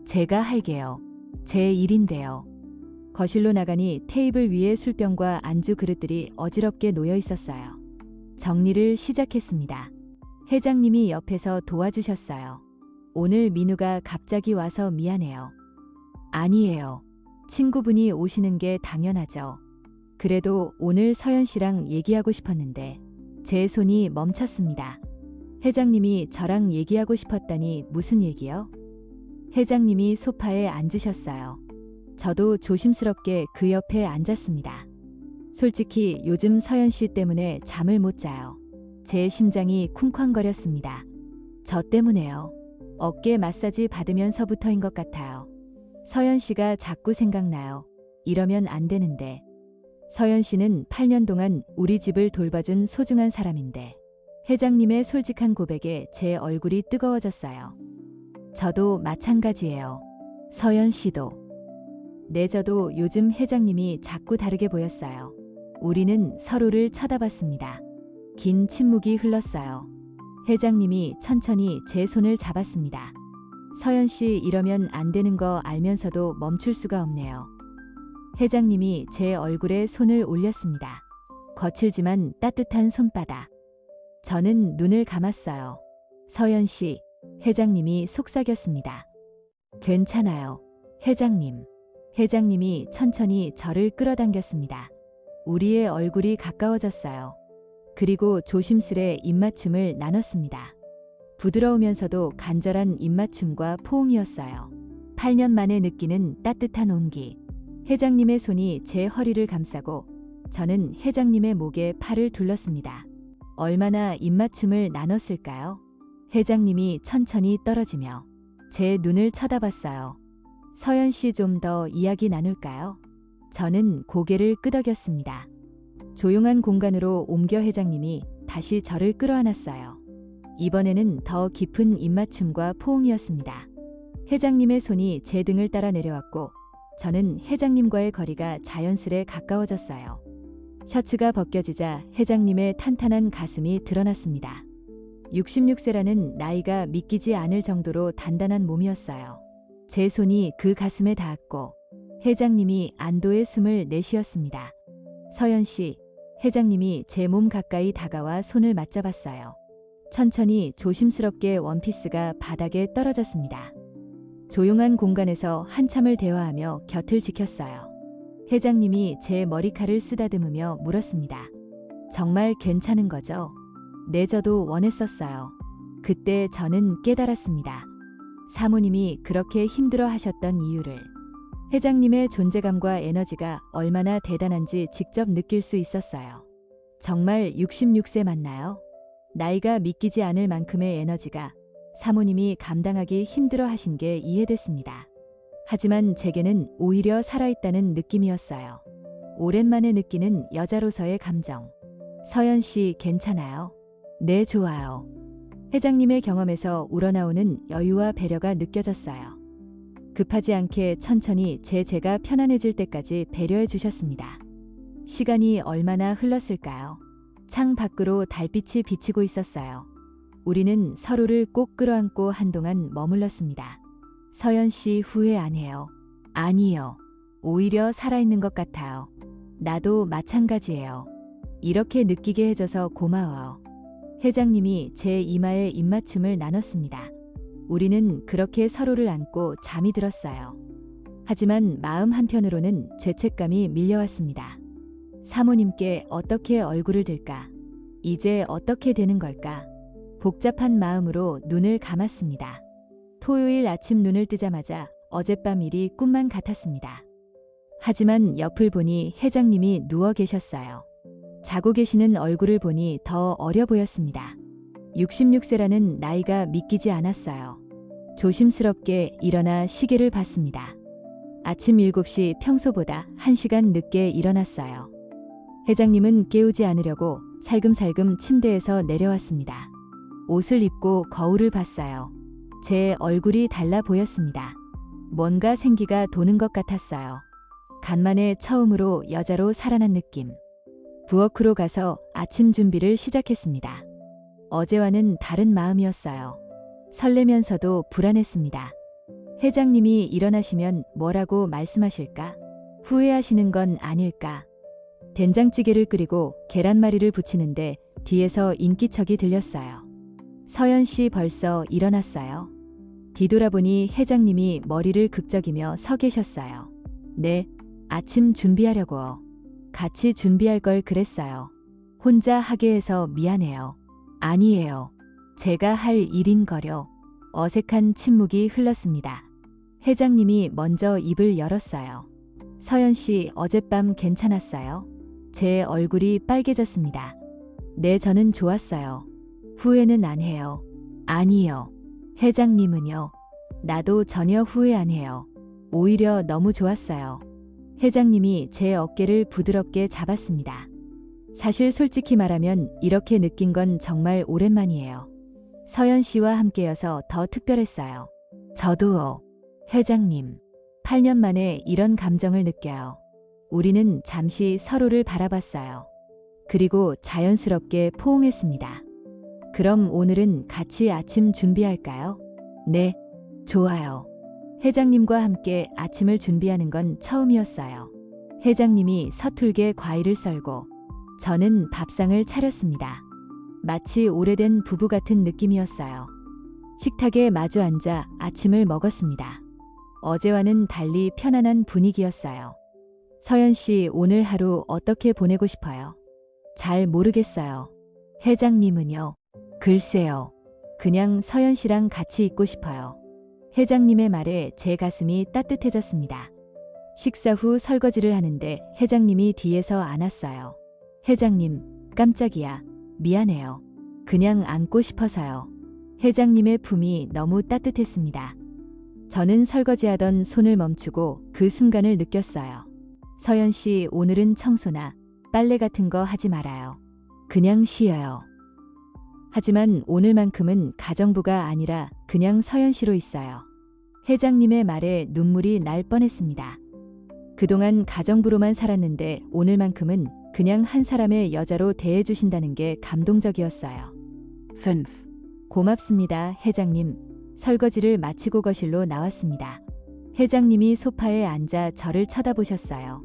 제가 할게요. 제 일인데요. 거실로 나가니 테이블 위에 술병과 안주 그릇들이 어지럽게 놓여 있었어요. 정리를 시작했습니다. 회장님이 옆에서 도와주셨어요. 오늘 민우가 갑자기 와서 미안해요. 아니에요. 친구분이 오시는 게 당연하죠. 그래도 오늘 서연 씨랑 얘기하고 싶었는데 제 손이 멈췄습니다. 회장님이 저랑 얘기하고 싶었다니 무슨 얘기요? 회장님이 소파에 앉으셨어요. 저도 조심스럽게 그 옆에 앉았습니다. 솔직히 요즘 서연 씨 때문에 잠을 못 자요. 제 심장이 쿵쾅거렸습니다. 저 때문에요. 어깨 마사지 받으면서부터인 것 같아요. 서연 씨가 자꾸 생각나요. 이러면 안 되는데. 서연 씨는 8년 동안 우리 집을 돌봐준 소중한 사람인데 회장님의 솔직한 고백에 제 얼굴이 뜨거워졌어요. 저도 마찬가지예요. 서연 씨도. 네, 저도 요즘 회장님이 자꾸 다르게 보였어요. 우리는 서로를 쳐다봤습니다. 긴 침묵이 흘렀어요. 회장님이 천천히 제 손을 잡았습니다. 서연 씨, 이러면 안 되는 거 알면서도 멈출 수가 없네요. 회장님이 제 얼굴에 손을 올렸습니다. 거칠지만 따뜻한 손바닥. 저는 눈을 감았어요. 서연 씨, 회장님이 속삭였습니다. 괜찮아요, 회장님. 회장님이 천천히 저를 끌어당겼습니다. 우리의 얼굴이 가까워졌어요. 그리고 조심스레 입맞춤을 나눴습니다. 부드러우면서도 간절한 입맞춤과 포옹이었어요. 8년 만에 느끼는 따뜻한 온기. 회장님의 손이 제 허리를 감싸고 저는 회장님의 목에 팔을 둘렀습니다. 얼마나 입맞춤을 나눴을까요? 회장님이 천천히 떨어지며 제 눈을 쳐다봤어요. 서연 씨, 좀 더 이야기 나눌까요? 저는 고개를 끄덕였습니다. 조용한 공간으로 옮겨 회장님이 다시 저를 끌어안았어요. 이번에는 더 깊은 입맞춤과 포옹이었습니다. 회장님의 손이 제 등을 따라 내려왔고 저는 회장님과의 거리가 자연스레 가까워졌어요. 셔츠가 벗겨지자 회장님의 탄탄한 가슴이 드러났습니다. 66세라는 나이가 믿기지 않을 정도로 단단한 몸이었어요. 제 손이 그 가슴에 닿았고 회장님이 안도의 숨을 내쉬었습니다. 서연 씨, 회장님이 제 몸 가까이 다가와 손을 맞잡았어요. 천천히 조심스럽게 원피스가 바닥에 떨어졌습니다. 조용한 공간에서 한참을 대화하며 곁을 지켰어요. 회장님이 제 머리칼을 쓰다듬으며 물었습니다. 정말 괜찮은 거죠? 네, 저도 원했었어요. 그때 저는 깨달았습니다. 사모님이 그렇게 힘들어 하셨던 이유를. 회장님의 존재감과 에너지가 얼마나 대단한지 직접 느낄 수 있었어요. 정말 66세 맞나요? 나이가 믿기지 않을 만큼의 에너지가 사모님이 감당하기 힘들어 하신 게 이해됐습니다. 하지만 제게는 오히려 살아있다는 느낌이었어요. 오랜만에 느끼는 여자로서의 감정. 서연 씨, 괜찮아요? 네, 좋아요. 회장님의 경험에서 우러나오는 여유와 배려가 느껴졌어요. 급하지 않게 천천히 제가 편안해질 때까지 배려해 주셨습니다. 시간이 얼마나 흘렀을까요? 창 밖으로 달빛이 비치고 있었어요. 우리는 서로를 꼭 끌어안고 한동안 머물렀습니다. 서연 씨, 후회 안 해요? 아니요. 오히려 살아있는 것 같아요. 나도 마찬가지예요. 이렇게 느끼게 해줘서 고마워요. 회장님이 제 이마에 입맞춤을 나눴습니다. 우리는 그렇게 서로를 안고 잠이 들었어요. 하지만 마음 한편으로는 죄책감이 밀려왔습니다. 사모님께 어떻게 얼굴을 들까? 이제 어떻게 되는 걸까? 복잡한 마음으로 눈을 감았습니다. 토요일 아침 눈을 뜨자마자 어젯밤 일이 꿈만 같았습니다. 하지만 옆을 보니 회장님이 누워 계셨어요. 자고 계시는 얼굴을 보니 더 어려 보였습니다. 66세라는 나이가 믿기지 않았어요. 조심스럽게 일어나 시계를 봤습니다. 아침 7시, 평소보다 1시간 늦게 일어났어요. 회장님은 깨우지 않으려고 살금살금 침대에서 내려왔습니다. 옷을 입고 거울을 봤어요. 제 얼굴이 달라 보였습니다. 뭔가 생기가 도는 것 같았어요. 간만에 처음으로 여자로 살아난 느낌. 부엌으로 가서 아침 준비를 시작했습니다. 어제와는 다른 마음이었어요. 설레면서도 불안했습니다. 회장님이 일어나시면 뭐라고 말씀하실까? 후회하시는 건 아닐까? 된장찌개를 끓이고 계란말이를 부치는데 뒤에서 인기척이 들렸어요. 서연 씨, 벌써 일어났어요? 뒤돌아보니 회장님이 머리를 극적이며 서 계셨어요. 네, 아침 준비하려고요. 같이 준비할 걸 그랬어요. 혼자 하게 해서 미안해요. 아니에요. 제가 할 일인거려. 어색한 침묵이 흘렀습니다. 회장님이 먼저 입을 열었어요. 서연 씨, 어젯밤 괜찮았어요? 제 얼굴이 빨개졌습니다. 네, 저는 좋았어요. 후회는 안 해요. 아니요. 회장님은요? 나도 전혀 후회 안 해요. 오히려 너무 좋았어요. 회장님이 제 어깨를 부드럽게 잡았습니다. 사실 솔직히 말하면 이렇게 느낀 건 정말 오랜만이에요. 서연 씨와 함께여서 더 특별했어요. 저도요. 회장님, 8년 만에 이런 감정을 느껴요. 우리는 잠시 서로를 바라봤어요. 그리고 자연스럽게 포옹했습니다. 그럼 오늘은 같이 아침 준비할까요? 네, 좋아요. 회장님과 함께 아침을 준비하는 건 처음이었어요. 회장님이 서툴게 과일을 썰고 저는 밥상을 차렸습니다. 마치 오래된 부부 같은 느낌이었어요. 식탁에 마주 앉아 아침을 먹었습니다. 어제와는 달리 편안한 분위기였어요. 서연 씨, 오늘 하루 어떻게 보내고 싶어요? 잘 모르겠어요. 회장님은요? 글쎄요. 그냥 서연 씨랑 같이 있고 싶어요. 회장님의 말에 제 가슴이 따뜻해졌습니다. 식사 후 설거지를 하는데 회장님이 뒤에서 안았어요. 회장님, 깜짝이야. 미안해요. 그냥 안고 싶어서요. 회장님의 품이 너무 따뜻했습니다. 저는 설거지하던 손을 멈추고 그 순간을 느꼈어요. 서연 씨, 오늘은 청소나 빨래 같은 거 하지 말아요. 그냥 쉬어요. 하지만 오늘만큼은 가정부가 아니라 그냥 서연 씨로 있어요. 회장님의 말에 눈물이 날 뻔했습니다. 그동안 가정부로만 살았는데 오늘만큼은 그냥 한 사람의 여자로 대해주신다는 게 감동적이었어요. 5. 고맙습니다, 회장님. 설거지를 마치고 거실로 나왔습니다. 회장님이 소파에 앉아 저를 쳐다보셨어요.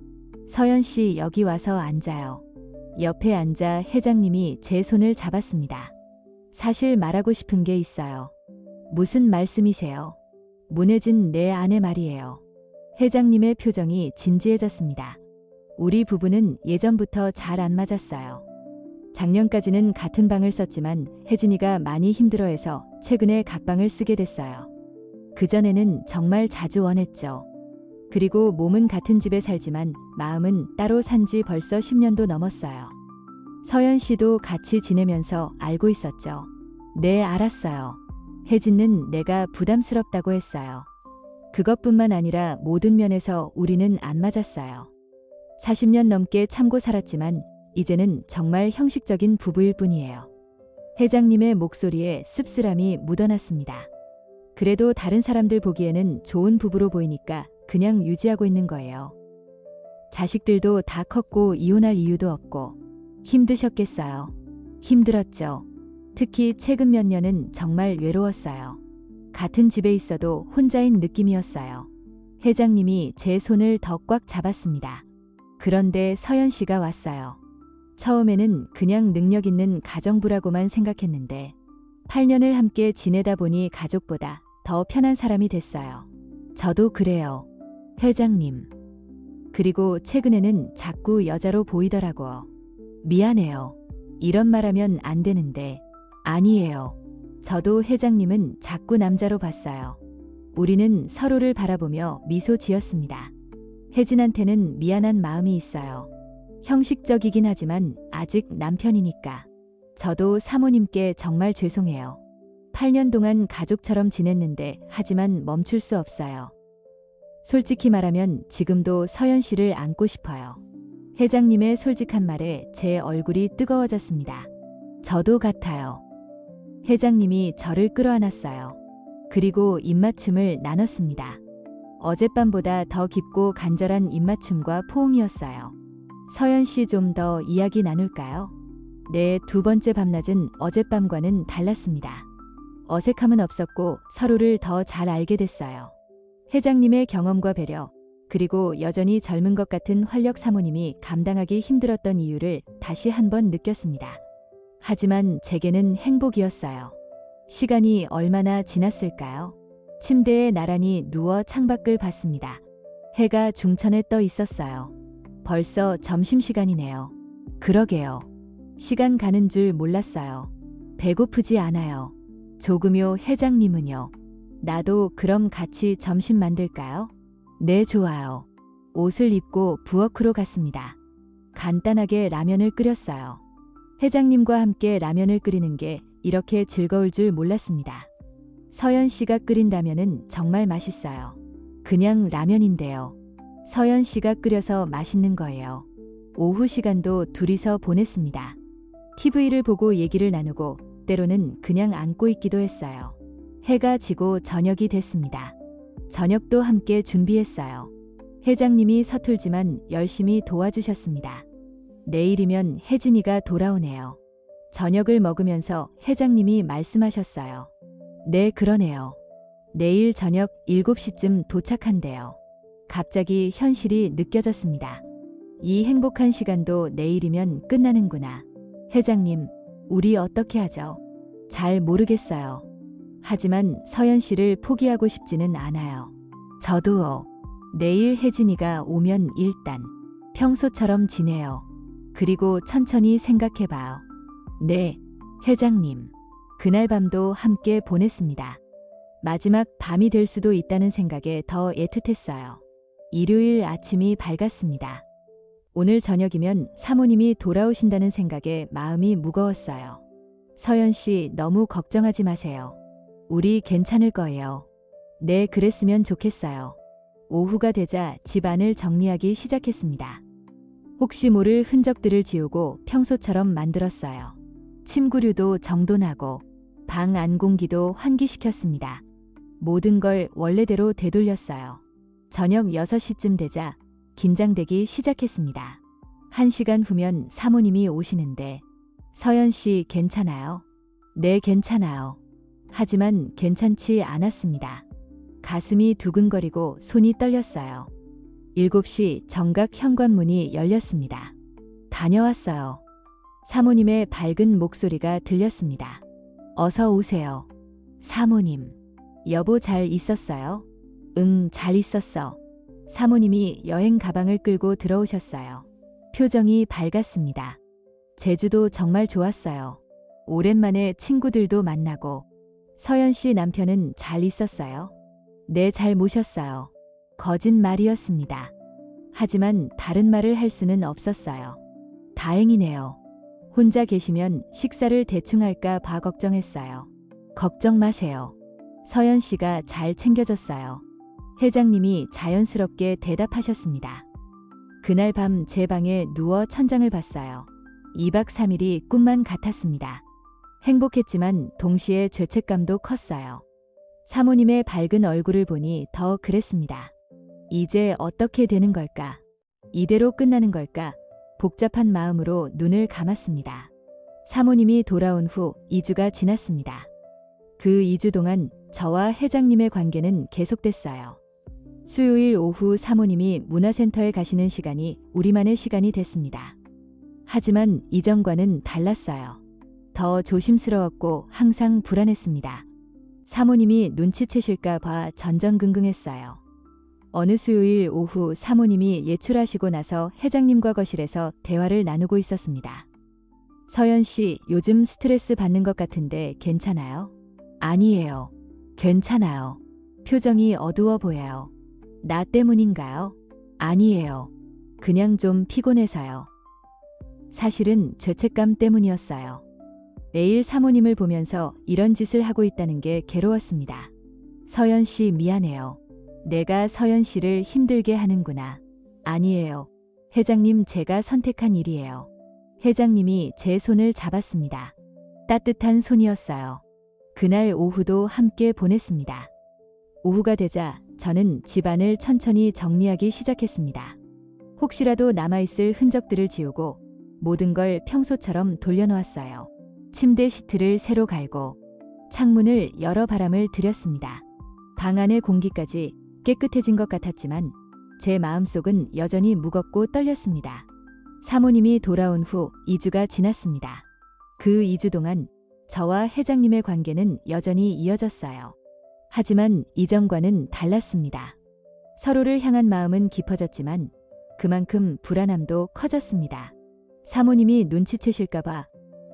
서연 씨, 여기 와서 앉아요. 옆에 앉아 회장님이 제 손을 잡았습니다. 사실 말하고 싶은 게 있어요. 무슨 말씀이세요? 문혜진, 내 아내 말이에요. 회장님의 표정이 진지해졌습니다. 우리 부부는 예전부터 잘 안 맞았어요. 작년까지는 같은 방을 썼지만 혜진이가 많이 힘들어해서 최근에 각방을 쓰게 됐어요. 그전에는 정말 자주 원했죠. 그리고 몸은 같은 집에 살지만 마음은 따로 산 지 벌써 10년도 넘었어요. 서연 씨도 같이 지내면서 알고 있었죠. 네, 알았어요. 혜진은 내가 부담스럽다고 했어요. 그것뿐만 아니라 모든 면에서 우리는 안 맞았어요. 40년 넘게 참고 살았지만 이제는 정말 형식적인 부부일 뿐이에요. 회장님의 목소리에 씁쓸함이 묻어났습니다. 그래도 다른 사람들 보기에는 좋은 부부로 보이니까 그냥 유지하고 있는 거예요. 자식들도 다 컸고 이혼할 이유도 없고 힘드셨겠어요. 힘들었죠. 특히 최근 몇 년은 정말 외로웠어요. 같은 집에 있어도 혼자인 느낌이었어요. 회장님이 제 손을 더 꽉 잡았습니다. 그런데 서연 씨가 왔어요. 처음에는 그냥 능력 있는 가정부라고만 생각했는데 8년을 함께 지내다 보니 가족보다 더 편한 사람이 됐어요. 저도 그래요. 회장님. 그리고 최근에는 자꾸 여자로 보이더라고요. 미안해요. 이런 말하면 안 되는데. 아니에요. 저도 회장님은 자꾸 남자로 봤어요. 우리는 서로를 바라보며 미소 지었습니다. 혜진한테는 미안한 마음이 있어요. 형식적이긴 하지만 아직 남편이니까. 저도 사모님께 정말 죄송해요. 8년 동안 가족처럼 지냈는데 하지만 멈출 수 없어요. 솔직히 말하면 지금도 서연 씨를 안고 싶어요. 회장님의 솔직한 말에 제 얼굴이 뜨거워졌습니다. 저도 같아요. 회장님이 저를 끌어안았어요. 그리고 입맞춤을 나눴습니다. 어젯밤보다 더 깊고 간절한 입맞춤과 포옹이었어요. 서연 씨, 좀 더 이야기 나눌까요? 네, 두 번째 밤낮은 어젯밤과는 달랐습니다. 어색함은 없었고 서로를 더 잘 알게 됐어요. 회장님의 경험과 배려, 그리고 여전히 젊은 것 같은 활력 사모님이 감당하기 힘들었던 이유를 다시 한번 느꼈습니다. 하지만 제게는 행복이었어요. 시간이 얼마나 지났을까요? 침대에 나란히 누워 창밖을 봤습니다. 해가 중천에 떠 있었어요. 벌써 점심시간이네요. 그러게요. 시간 가는 줄 몰랐어요. 배고프지 않아요. 조금요. 회장님은요? 나도 그럼 같이 점심 만들까요? 네, 좋아요. 옷을 입고 부엌으로 갔습니다. 간단하게 라면을 끓였어요. 회장님과 함께 라면을 끓이는 게 이렇게 즐거울 줄 몰랐습니다. 서연 씨가 끓인 라면은 정말 맛있어요. 그냥 라면인데요. 서연 씨가 끓여서 맛있는 거예요. 오후 시간도 둘이서 보냈습니다. TV를 보고 얘기를 나누고 때로는 그냥 앉고 있기도 했어요. 해가 지고 저녁이 됐습니다. 저녁도 함께 준비했어요. 회장님이 서툴지만 열심히 도와주셨습니다. 내일이면 혜진이가 돌아오네요. 저녁을 먹으면서 회장님이 말씀하셨어요. 네, 그러네요. 내일 저녁 7시쯤 도착한대요. 갑자기 현실이 느껴졌습니다. 이 행복한 시간도 내일이면 끝나는구나. 회장님, 우리 어떻게 하죠? 잘 모르겠어요. 하지만 서연 씨를 포기하고 싶지는 않아요. 저도요. 내일 혜진이가 오면 일단 평소처럼 지내요. 그리고 천천히 생각해봐요. 네, 회장님. 그날 밤도 함께 보냈습니다. 마지막 밤이 될 수도 있다는 생각에 더 애틋했어요. 일요일 아침이 밝았습니다. 오늘 저녁이면 사모님이 돌아오신다는 생각에 마음이 무거웠어요. 서연 씨, 너무 걱정하지 마세요. 우리 괜찮을 거예요. 네, 그랬으면 좋겠어요. 오후가 되자 집안을 정리하기 시작했습니다. 혹시 모를 흔적들을 지우고 평소처럼 만들었어요. 침구류도 정돈하고 방 안 공기도 환기시켰습니다. 모든 걸 원래대로 되돌렸어요. 저녁 6시쯤 되자 긴장되기 시작했습니다. 1시간 후면 사모님이 오시는데 서연 씨 괜찮아요? 네, 괜찮아요. 하지만 괜찮지 않았습니다. 가슴이 두근거리고 손이 떨렸어요. 7시 정각 현관문이 열렸습니다. 다녀왔어요. 사모님의 밝은 목소리가 들렸습니다. 어서 오세요. 사모님. 여보, 잘 있었어요? 응, 잘 있었어. 사모님이 여행 가방을 끌고 들어오셨어요. 표정이 밝았습니다. 제주도 정말 좋았어요. 오랜만에 친구들도 만나고. 서연 씨 남편은 잘 있었어요? 네, 잘 모셨어요. 거짓말이었습니다. 하지만 다른 말을 할 수는 없었어요. 다행이네요. 혼자 계시면 식사를 대충 할까 봐 걱정했어요. 걱정 마세요. 서연 씨가 잘 챙겨줬어요. 회장님이 자연스럽게 대답하셨습니다. 그날 밤 제 방에 누워 천장을 봤어요. 2박 3일이 꿈만 같았습니다. 행복했지만 동시에 죄책감도 컸어요. 사모님의 밝은 얼굴을 보니 더 그랬습니다. 이제 어떻게 되는 걸까? 이대로 끝나는 걸까? 복잡한 마음으로 눈을 감았습니다. 사모님이 돌아온 후 2주가 지났습니다. 그 2주 동안 저와 회장님의 관계는 계속됐어요. 수요일 오후 사모님이 문화센터에 가시는 시간이 우리만의 시간이 됐습니다. 하지만 이전과는 달랐어요. 더 조심스러웠고 항상 불안했습니다. 사모님이 눈치채실까 봐 전전긍긍했어요. 어느 수요일 오후 사모님이 예출하시고 나서 회장님과 거실에서 대화를 나누고 있었습니다. 서연 씨, 요즘 스트레스 받는 것 같은데 괜찮아요? 아니에요. 괜찮아요. 표정이 어두워 보여요. 나 때문인가요? 아니에요. 그냥 좀 피곤해서요. 사실은 죄책감 때문이었어요. 매일 사모님을 보면서 이런 짓을 하고 있다는 게 괴로웠습니다. 서연 씨, 미안해요. 내가 서연 씨를 힘들게 하는구나. 아니에요. 회장님, 제가 선택한 일이에요. 회장님이 제 손을 잡았습니다. 따뜻한 손이었어요. 그날 오후도 함께 보냈습니다. 오후가 되자 저는 집안을 천천히 정리하기 시작했습니다. 혹시라도 남아있을 흔적들을 지우고 모든 걸 평소처럼 돌려놓았어요. 침대 시트를 새로 갈고 창문을 열어 바람을 들였습니다. 방 안의 공기까지 깨끗해진 것 같았지만 제 마음속은 여전히 무겁고 떨렸습니다. 사모님이 돌아온 후 2주가 지났습니다. 그 2주 동안 저와 회장님의 관계는 여전히 이어졌어요. 하지만 이전과는 달랐습니다. 서로를 향한 마음은 깊어졌지만 그만큼 불안함도 커졌습니다. 사모님이 눈치채실까봐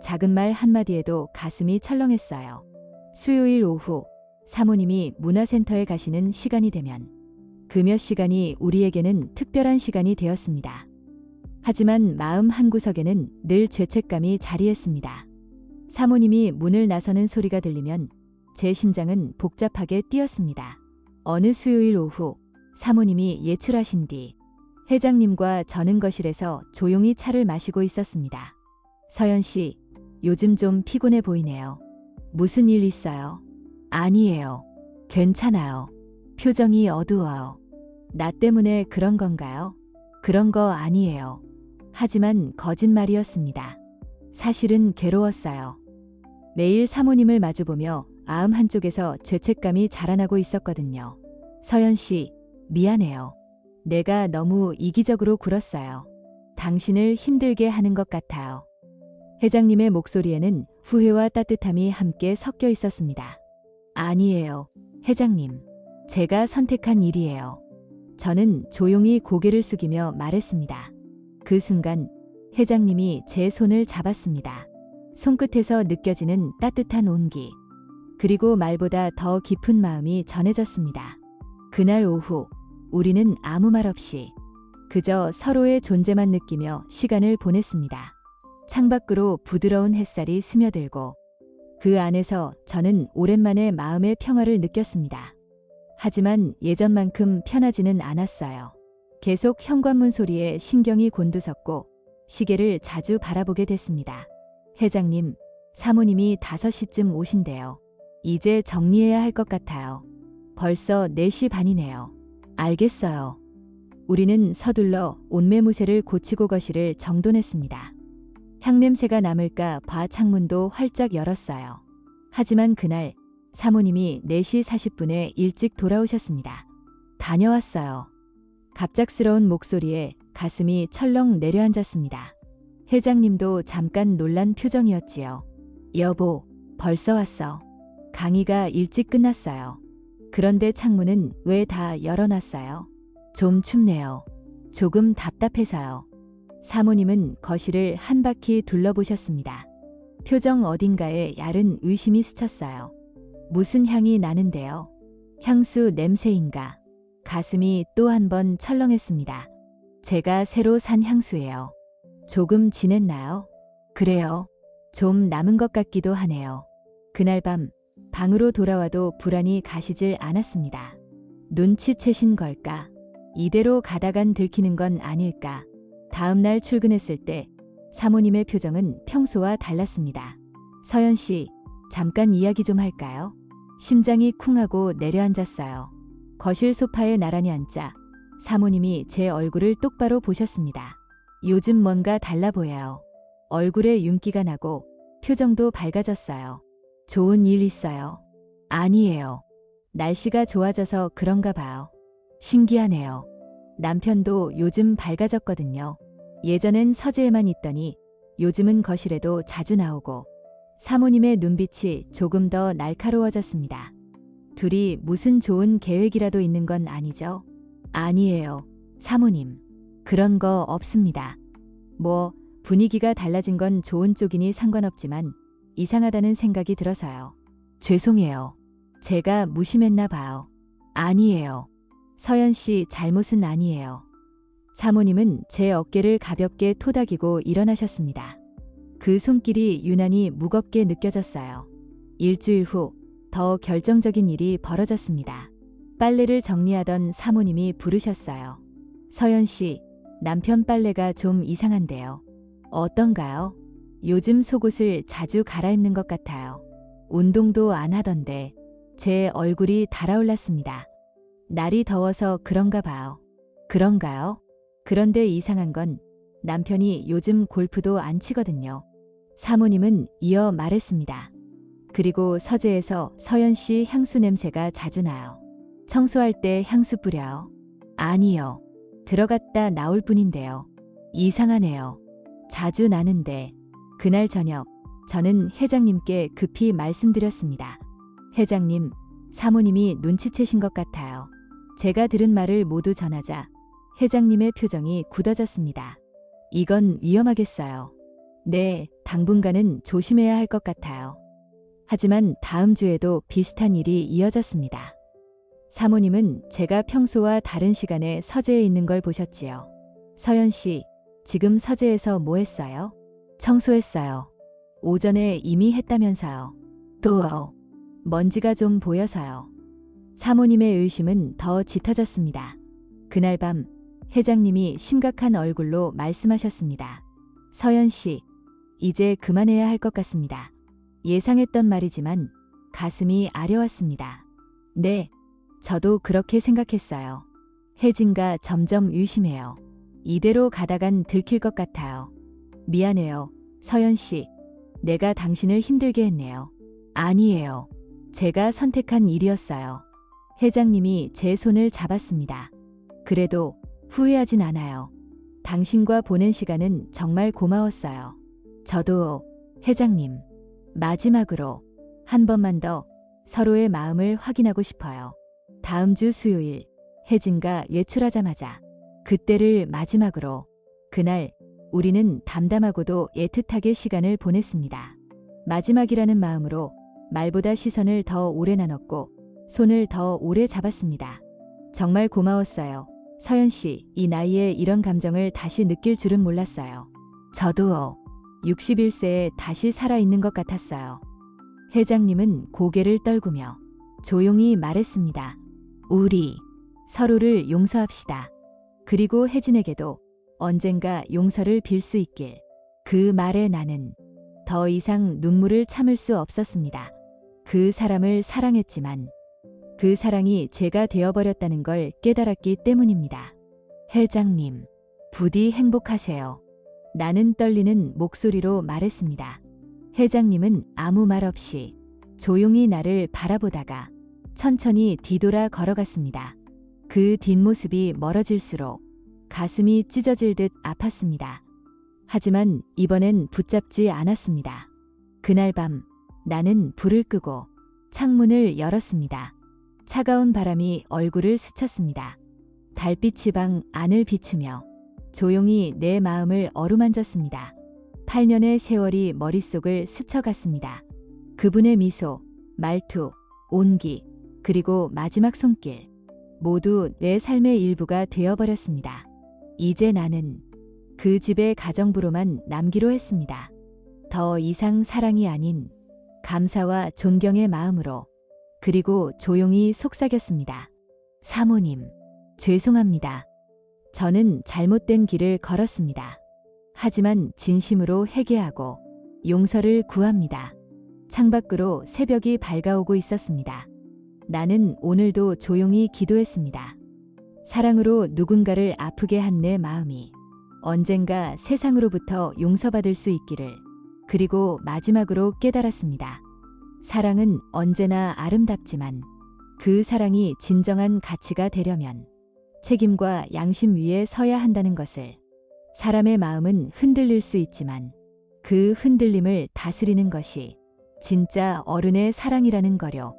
작은 말 한마디에도 가슴이 철렁했어요. 수요일 오후 사모님이 문화센터에 가시는 시간이 되면 그 몇 시간이 우리에게는 특별한 시간이 되었습니다. 하지만 마음 한구석에는 늘 죄책감이 자리했습니다. 사모님이 문을 나서는 소리가 들리면 제 심장은 복잡하게 뛰었습니다. 어느 수요일 오후 사모님이 예출하신 뒤 회장님과 저는 거실에서 조용히 차를 마시고 있었습니다. 서연 씨, 요즘 좀 피곤해 보이네요. 무슨 일 있어요? 아니에요. 괜찮아요. 표정이 어두워요. 나 때문에 그런 건가요? 그런 거 아니에요. 하지만 거짓말이었습니다. 사실은 괴로웠어요. 매일 사모님을 마주보며 마음 한쪽에서 죄책감이 자라나고 있었거든요. 서연 씨, 미안해요. 내가 너무 이기적으로 굴었어요. 당신을 힘들게 하는 것 같아요. 회장님의 목소리에는 후회와 따뜻함이 함께 섞여 있었습니다. 아니에요, 회장님. 제가 선택한 일이에요. 저는 조용히 고개를 숙이며 말했습니다. 그 순간 회장님이 제 손을 잡았습니다. 손끝에서 느껴지는 따뜻한 온기, 그리고 말보다 더 깊은 마음이 전해졌습니다. 그날 오후 우리는 아무 말 없이 그저 서로의 존재만 느끼며 시간을 보냈습니다. 창밖으로 부드러운 햇살이 스며들고 그 안에서 저는 오랜만에 마음의 평화를 느꼈습니다. 하지만 예전만큼 편하지는 않았어요. 계속 현관문 소리에 신경이 곤두섰고 시계를 자주 바라보게 됐습니다. 회장님, 사모님이 5시쯤 오신대요. 이제 정리해야 할 것 같아요. 벌써 4시 반이네요. 알겠어요. 우리는 서둘러 옷매무새를 고치고 거실을 정돈했습니다. 향냄새가 남을까 봐 창문도 활짝 열었어요. 하지만 그날 사모님이 4시 40분에 일찍 돌아오셨습니다. 다녀왔어요. 갑작스러운 목소리에 가슴이 철렁 내려앉았습니다. 회장님도 잠깐 놀란 표정이었지요. 여보, 벌써 왔어. 강의가 일찍 끝났어요. 그런데 창문은 왜 다 열어놨어요? 좀 춥네요. 조금 답답해서요. 사모님은 거실을 한 바퀴 둘러보셨습니다. 표정 어딘가에 야른 의심이 스쳤어요. 무슨 향이 나는데요? 향수 냄새인가? 가슴이 또 한 번 철렁했습니다. 제가 새로 산 향수예요. 조금 지냈나요? 그래요. 좀 남은 것 같기도 하네요. 그날 밤 방으로 돌아와도 불안이 가시질 않았습니다. 눈치채신 걸까? 이대로 가다간 들키는 건 아닐까? 다음 날 출근했을 때 사모님의 표정은 평소와 달랐습니다. 서연 씨, 잠깐 이야기 좀 할까요? 심장이 쿵하고 내려앉았어요. 거실 소파에 나란히 앉자 사모님이 제 얼굴을 똑바로 보셨습니다. 요즘 뭔가 달라 보여요. 얼굴에 윤기가 나고 표정도 밝아졌어요. 좋은 일 있어요? 아니에요. 날씨가 좋아져서 그런가 봐요. 신기하네요. 남편도 요즘 밝아졌거든요. 예전엔 서재에만 있더니 요즘은 거실에도 자주 나오고 사모님의 눈빛이 조금 더 날카로워졌습니다. 둘이 무슨 좋은 계획이라도 있는 건 아니죠? 아니에요, 사모님. 그런 거 없습니다. 뭐 분위기가 달라진 건 좋은 쪽이니 상관없지만 이상하다는 생각이 들어서요. 죄송해요. 제가 무심했나 봐요. 아니에요. 서연 씨 잘못은 아니에요. 사모님은 제 어깨를 가볍게 토닥이고 일어나셨습니다. 그 손길이 유난히 무겁게 느껴졌어요. 일주일 후 더 결정적인 일이 벌어졌습니다. 빨래를 정리하던 사모님이 부르셨어요. 서연 씨, 남편 빨래가 좀 이상한데요. 어떤가요? 요즘 속옷을 자주 갈아입는 것 같아요. 운동도 안 하던데. 제 얼굴이 달아올랐습니다. 날이 더워서 그런가 봐요. 그런가요? 그런데 이상한 건 남편이 요즘 골프도 안 치거든요. 사모님은 이어 말했습니다. 그리고 서재에서 서연 씨 향수 냄새가 자주 나요. 청소할 때 향수 뿌려요? 아니요. 들어갔다 나올 뿐인데요. 이상하네요. 자주 나는데. 그날 저녁 저는 회장님께 급히 말씀드렸습니다. 회장님, 사모님이 눈치채신 것 같아요. 제가 들은 말을 모두 전하자 회장님의 표정이 굳어졌습니다. 이건 위험하겠어요. 네, 당분간은 조심해야 할 것 같아요. 하지만 다음 주에도 비슷한 일이 이어졌습니다. 사모님은 제가 평소와 다른 시간에 서재에 있는 걸 보셨지요. 서연 씨, 지금 서재에서 뭐 했어요? 청소했어요. 오전에 이미 했다면서요. 또 먼지가 좀 보여서요. 사모님의 의심은 더 짙어졌습니다. 그날 밤 회장님이 심각한 얼굴로 말씀하셨습니다. 서연 씨, 이제 그만해야 할 것 같습니다. 예상했던 말이지만 가슴이 아려왔습니다. 네, 저도 그렇게 생각했어요. 혜진가 점점 의심해요. 이대로 가다간 들킬 것 같아요. 미안해요, 서연 씨. 내가 당신을 힘들게 했네요. 아니에요. 제가 선택한 일이었어요. 회장님이 제 손을 잡았습니다. 그래도 후회하진 않아요. 당신과 보낸 시간은 정말 고마웠어요. 저도, 회장님. 마지막으로 한 번만 더 서로의 마음을 확인하고 싶어요. 다음 주 수요일 혜진과 외출하자마자 그때를 마지막으로 그날 우리는 담담하고도 애틋하게 시간을 보냈습니다. 마지막이라는 마음으로 말보다 시선을 더 오래 나눴고 손을 더 오래 잡았습니다. 정말 고마웠어요. 서연 씨, 이 나이에 이런 감정을 다시 느낄 줄은 몰랐어요. 저도 61세에 다시 살아있는 것 같았어요. 회장님은 고개를 떨구며 조용히 말했습니다. 우리 서로를 용서합시다. 그리고 혜진에게도 언젠가 용서를 빌 수 있길. 그 말에 나는 더 이상 눈물을 참을 수 없었습니다. 그 사람을 사랑했지만 그 사랑이 제가 되어버렸다는 걸 깨달았기 때문입니다. 회장님, 부디 행복하세요. 나는 떨리는 목소리로 말했습니다. 회장님은 아무 말 없이 조용히 나를 바라보다가 천천히 뒤돌아 걸어갔습니다. 그 뒷모습이 멀어질수록 가슴이 찢어질 듯 아팠습니다. 하지만 이번엔 붙잡지 않았습니다. 그날 밤 나는 불을 끄고 창문을 열었습니다. 차가운 바람이 얼굴을 스쳤습니다. 달빛이 방 안을 비추며 조용히 내 마음을 어루만졌습니다. 8년의 세월이 머릿속을 스쳐갔습니다. 그분의 미소, 말투, 온기, 그리고 마지막 손길 모두 내 삶의 일부가 되어버렸습니다. 이제 나는 그 집의 가정부로만 남기로 했습니다. 더 이상 사랑이 아닌 감사와 존경의 마음으로. 그리고 조용히 속삭였습니다. 사모님, 죄송합니다. 저는 잘못된 길을 걸었습니다. 하지만 진심으로 회개하고 용서를 구합니다. 창밖으로 새벽이 밝아오고 있었습니다. 나는 오늘도 조용히 기도했습니다. 사랑으로 누군가를 아프게 한 내 마음이 언젠가 세상으로부터 용서받을 수 있기를. 그리고 마지막으로 깨달았습니다. 사랑은 언제나 아름답지만 그 사랑이 진정한 가치가 되려면 책임과 양심 위에 서야 한다는 것을. 사람의 마음은 흔들릴 수 있지만 그 흔들림을 다스리는 것이 진짜 어른의 사랑이라는 거요.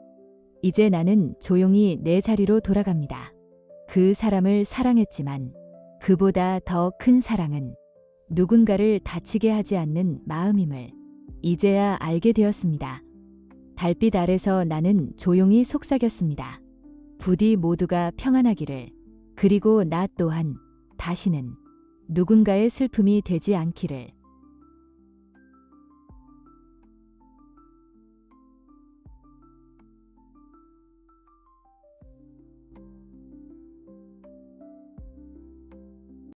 이제 나는 조용히 내 자리로 돌아갑니다. 그 사람을 사랑했지만 그보다 더 큰 사랑은 누군가를 다치게 하지 않는 마음임을 이제야 알게 되었습니다. 달빛 아래서 나는 조용히 속삭였습니다. 부디 모두가 평안하기를. 그리고 나 또한 다시는 누군가의 슬픔이 되지 않기를.